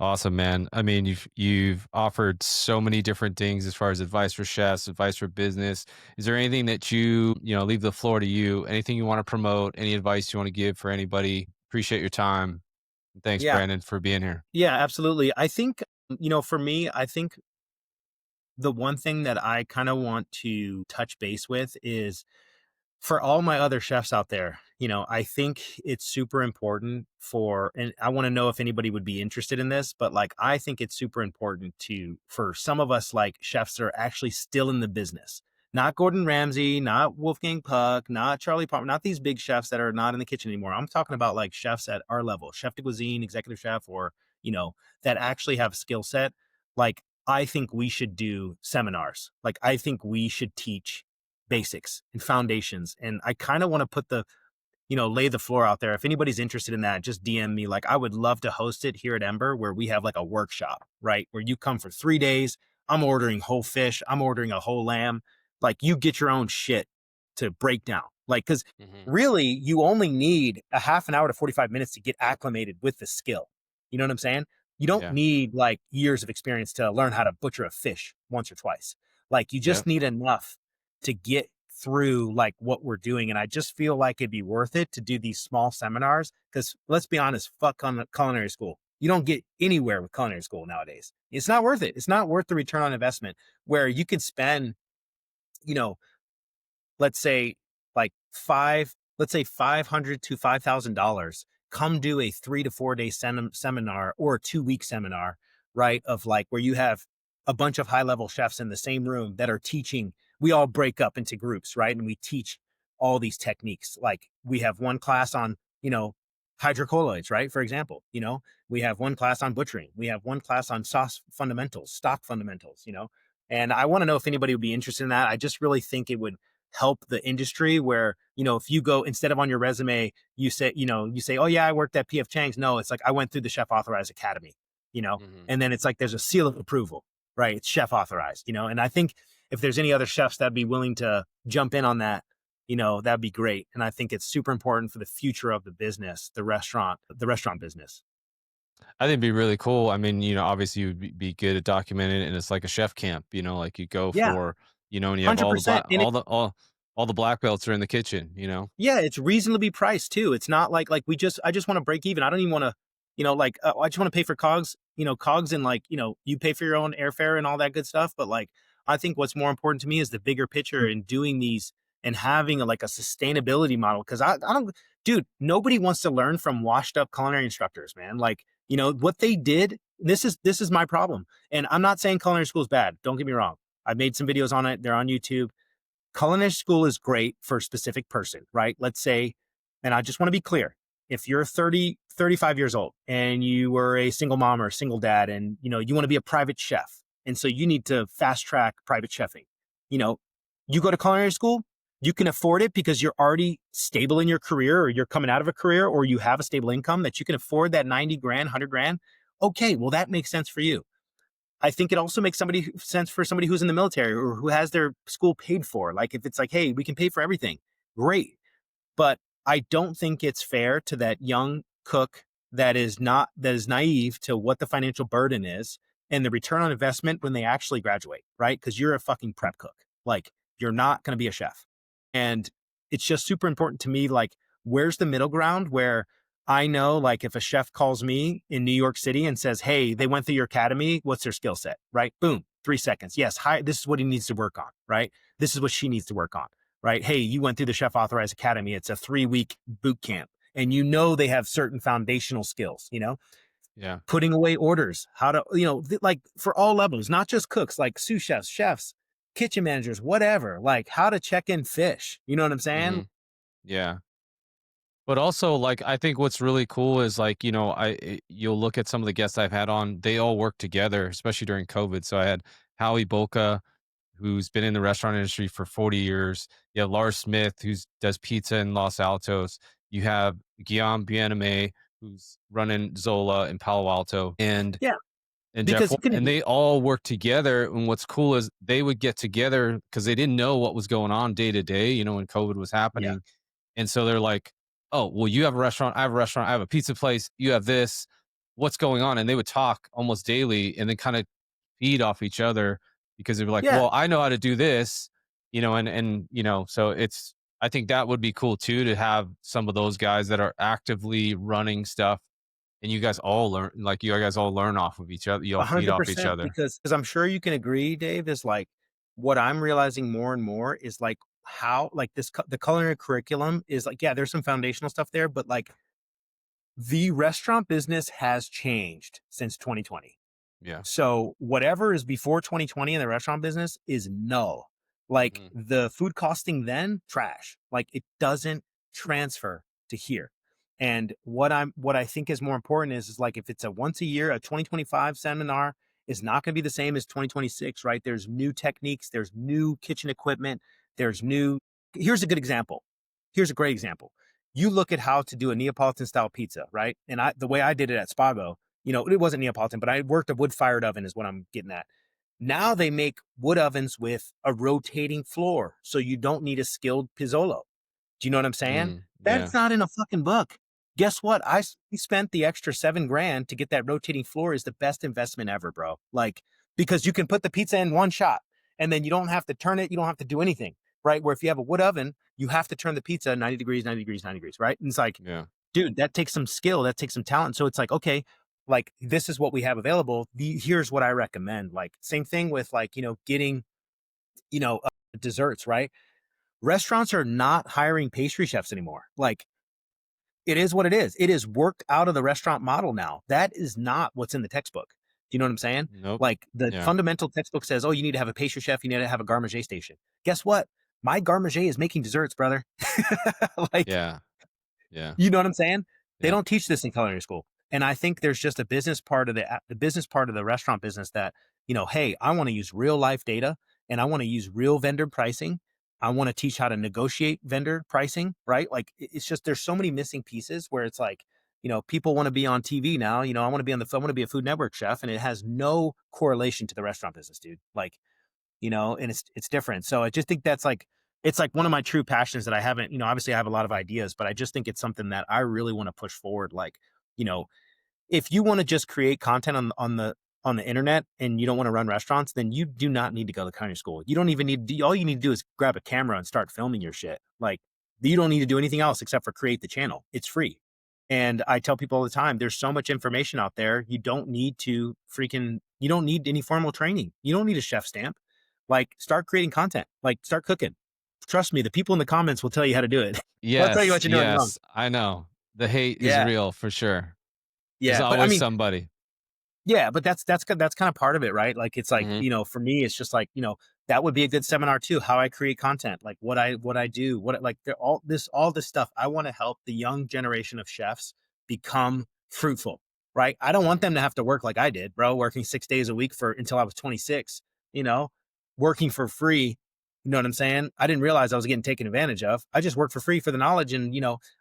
S2: Awesome, man. I mean, you've offered so many different things as far as advice for chefs, advice for business. Is there anything that leave the floor to you? Anything you want to promote? Any advice you want to give for anybody? Appreciate your time. Thanks,
S3: Yeah,
S2: Brandon, for being here.
S3: yeah, absolutely. I think for me, I think the one thing that I kind of want to touch base with is for all my other chefs out there, I think it's super important and I want to know if anybody would be interested in this, but like, I think it's super important for some of us, like chefs that are actually still in the business, not Gordon Ramsay, not Wolfgang Puck, not Charlie Palmer, not these big chefs that are not in the kitchen anymore. I'm talking about like chefs at our level, chef de cuisine, executive chef, or, that actually have a skill set. Like, I think we should do seminars. Like, I think we should teach basics and foundations. And I kind of want to lay the floor out there. If anybody's interested in that, just DM me. Like, I would love to host it here at Ember, where we have like a workshop, right? Where you come for 3 days. I'm ordering whole fish. I'm ordering a whole lamb. Like, you get your own shit to break down. Like, cause
S1: Hmm.
S3: really you only need a half an hour to 45 minutes to get acclimated with the skill. You know what I'm saying? You don't
S2: Yeah.
S3: need like years of experience to learn how to butcher a fish once or twice. Like, you
S2: Yeah.
S3: just need enough to get through like what we're doing. And I just feel like it'd be worth it to do these small seminars, because let's be honest, fuck on the culinary school. You don't get anywhere with culinary school nowadays. It's not worth it. It's not worth the return on investment, where you could spend, you know, let's say like let's say $500 to $5,000, come do a 3 to 4 day seminar or a 2 week seminar, right? Of like, where you have a bunch of high level chefs in the same room that are teaching. We all break up into groups, right? And we teach all these techniques. Like, we have one class on, hydrocolloids, right? For example, we have one class on butchering. We have one class on sauce fundamentals, stock fundamentals, and I want to know if anybody would be interested in that. I just really think it would help the industry, where, if you go, instead of on your resume, you say, oh yeah, I worked at PF Chang's. No, it's like, I went through the Chef Authorized Academy,
S1: Hmm.
S3: and then it's like, there's a seal of approval, right? It's Chef Authorized, and I think if there's any other chefs that'd be willing to jump in on that, that'd be great. And I think it's super important for the future of the business, the restaurant business.
S2: I think it'd be really cool. I mean, obviously you'd be good at documenting it, and it's like a chef camp, like you go
S3: Yeah,
S2: for, and you have all the
S3: 100%.
S2: black, all the black belts are in the kitchen.
S3: Yeah, it's reasonably priced too. It's not like I just want to break even. I don't even want to, I just want to pay for cogs, and like, you pay for your own airfare and all that good stuff. But like, I think what's more important to me is the bigger picture and doing these and having like a sustainability model. Cause I don't, dude, nobody wants to learn from washed up culinary instructors, man. Like, what they did, this is my problem. And I'm not saying culinary school is bad. Don't get me wrong. I've made some videos on it. They're on YouTube. Culinary school is great for a specific person, right? Let's say, and I just want to be clear, if you're 30, 35 years old and you were a single mom or a single dad, and you want to be a private chef, and so you need to fast track private chefing, you know, you go to culinary school, you can afford it because you're already stable in your career, or you're coming out of a career, or you have a stable income that you can afford that 90 grand, 100 grand. Okay, well, that makes sense for you. I think it also makes sense for somebody who's in the military or who has their school paid for. Like, if it's like, hey, we can pay for everything, great. But I don't think it's fair to that young cook that is naive to what the financial burden is and the return on investment when they actually graduate, right? Because you're a fucking prep cook. Like, you're not going to be a chef. And it's just super important to me, like, where's the middle ground where I know, like, if a chef calls me in New York City and says, hey, they went through your academy, what's their skill set, right? Boom, 3 seconds. Yes, hi, this is what he needs to work on, right? This is what she needs to work on, right? Hey, you went through the Chef Authorized Academy. It's a 3 week boot camp. And they have certain foundational skills,
S2: Yeah.
S3: putting away orders, how to, like, for all levels, not just cooks, like sous chefs, kitchen managers, whatever, like how to check in fish. You know what I'm
S2: Hmm.
S3: saying?
S2: Yeah. But also, like, I think what's really cool is, like, you'll look at some of the guests I've had on, they all work together, especially during COVID. So I had Howie Boca, who's been in the restaurant industry for 40 years. You have Lars Smith, who does pizza in Los Altos. You have Guillaume Biename, who's running Zola in Palo Alto,
S3: Yeah,
S2: and Jeff,
S3: because you can,
S2: and they all work together. And what's cool is they would get together because they didn't know what was going on day to day, when COVID was
S3: yeah,
S2: happening. And so they're like, oh, well, you have a restaurant, I have a restaurant, I have a pizza place, you have this. What's going on? And they would talk almost daily and then kind of feed off each other, because they'd be like,
S3: yeah,
S2: well, I know how to do this, so I think that would be cool too, to have some of those guys that are actively running stuff, and you guys all learn off of each other. You all feed off each
S3: 100%.
S2: other.
S3: Because I'm sure you can agree, Dave, is like, what I'm realizing more and more is like, how like the culinary curriculum is like, yeah, there's some foundational stuff there, but like the restaurant business has changed since 2020.
S2: Yeah.
S3: So whatever is before 2020 in the restaurant business is null. Like
S2: Mhm.
S3: the food costing then, trash. Like it doesn't transfer to here. And what I think is more important is like if it's a once a year, a 2025 seminar is not going to be the same as 2026, right? There's new techniques, there's new kitchen equipment, there's new. Here's a good example. Here's a great example. You look at how to do a Neapolitan style pizza, right? And the way I did it at Spago, it wasn't Neapolitan, but I worked a wood fired oven is what I'm getting at. Now they make wood ovens with a rotating floor. So you don't need a skilled pizzolo. Do you know what I'm saying?
S2: Yeah.
S3: That's not in a fucking book. Guess what? We spent the extra $7,000 to get that rotating floor is the best investment ever, bro. Like, because you can put the pizza in one shot and then you don't have to turn it. You don't have to do anything, right? Where if you have a wood oven, you have to turn the pizza 90 degrees, 90 degrees, 90 degrees, right? And it's like,
S2: Yeah.
S3: dude, that takes some skill, that takes some talent. So it's like, okay, like this is what we have available. Here's what I recommend. Like same thing with like, getting, desserts, right? Restaurants are not hiring pastry chefs anymore. Like it is what it is. It is worked out of the restaurant model now. That is not what's in the textbook. Do you know what I'm saying?
S2: Nope.
S3: Like the
S2: Yeah.
S3: fundamental textbook says, oh, you need to have a pastry chef, you need to have a garde manger station. Guess what? My garde manger is making desserts, brother. Like,
S2: Yeah. Yeah.
S3: you know what I'm saying? They
S2: Yeah.
S3: don't teach this in culinary school. And I think there's just a business part of the business part of the restaurant business that, hey, I want to use real life data and I want to use real vendor pricing. I want to teach how to negotiate vendor pricing, right? Like it's just there's so many missing pieces where it's like, people want to be on TV now. I want to be I want to be a Food Network chef, and it has no correlation to the restaurant business, dude. Like, and it's different. So I just think that's like it's like one of my true passions that I haven't, obviously I have a lot of ideas, but I just think it's something that I really want to push forward. Like, you know, if you want to just create content on the internet and you don't want to run restaurants, then you do not need to go to culinary school. You don't even all you need to do is grab a camera and start filming your shit. Like you don't need to do anything else except for create the channel. It's free. And I tell people all the time, there's so much information out there. You don't need any formal training. You don't need a chef stamp. Like start creating content, like start cooking. Trust me, the people in the comments will tell you how to do it. They'll tell you
S2: Yes.
S3: what you're doing wrong.
S2: Yes. I know. The hate is
S3: Yeah.
S2: real for sure. There's
S3: Yeah. But I
S2: always
S3: mean,
S2: somebody.
S3: yeah, but that's kind of part of it, right? Like it's like,
S2: Hmm.
S3: for me, it's just like, that would be a good seminar too, how I create content, like what I do, like all this stuff. I want to help the young generation of chefs become fruitful, right? I don't want them to have to work like I did, bro, working 6 days a week for until I was 26, you know, working for free. You know what I'm saying? I didn't realize I was getting taken advantage of. I just worked for free for the knowledge, and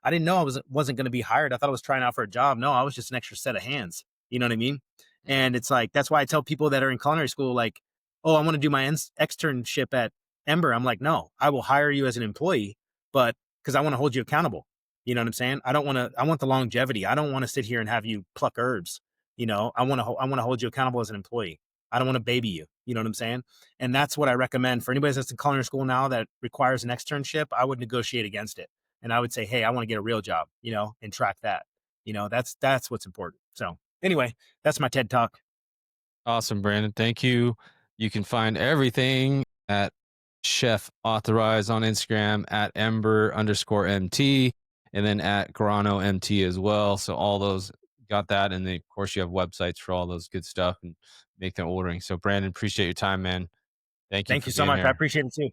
S3: I didn't know I wasn't going to be hired. I thought I was trying out for a job. No, I was just an extra set of hands. You know what I mean? And it's like, that's why I tell people that are in culinary school, like, oh, I want to do my externship at Ember. I'm like, no, I will hire you as an employee, but because I want to hold you accountable. You know what I'm saying? I want the longevity. I don't want to sit here and have you pluck herbs. I want to hold you accountable as an employee. I don't want to baby you. You know what I'm saying? And that's what I recommend for anybody that's in culinary school now that requires an externship. I would negotiate against it. And I would say, hey, I want to get a real job, and track that. That's what's important. So anyway, that's my TED talk.
S2: Awesome, Brandon. Thank you. You can find everything at Chef Authorized on Instagram at Ember_MT and then at Grano MT as well. So all those got that. And then of course you have websites for all those good stuff and make them ordering. So Brandon, appreciate your time, man. Thank you
S3: Thank
S2: for
S3: you so
S2: being
S3: much. I
S2: here.
S3: appreciate it too.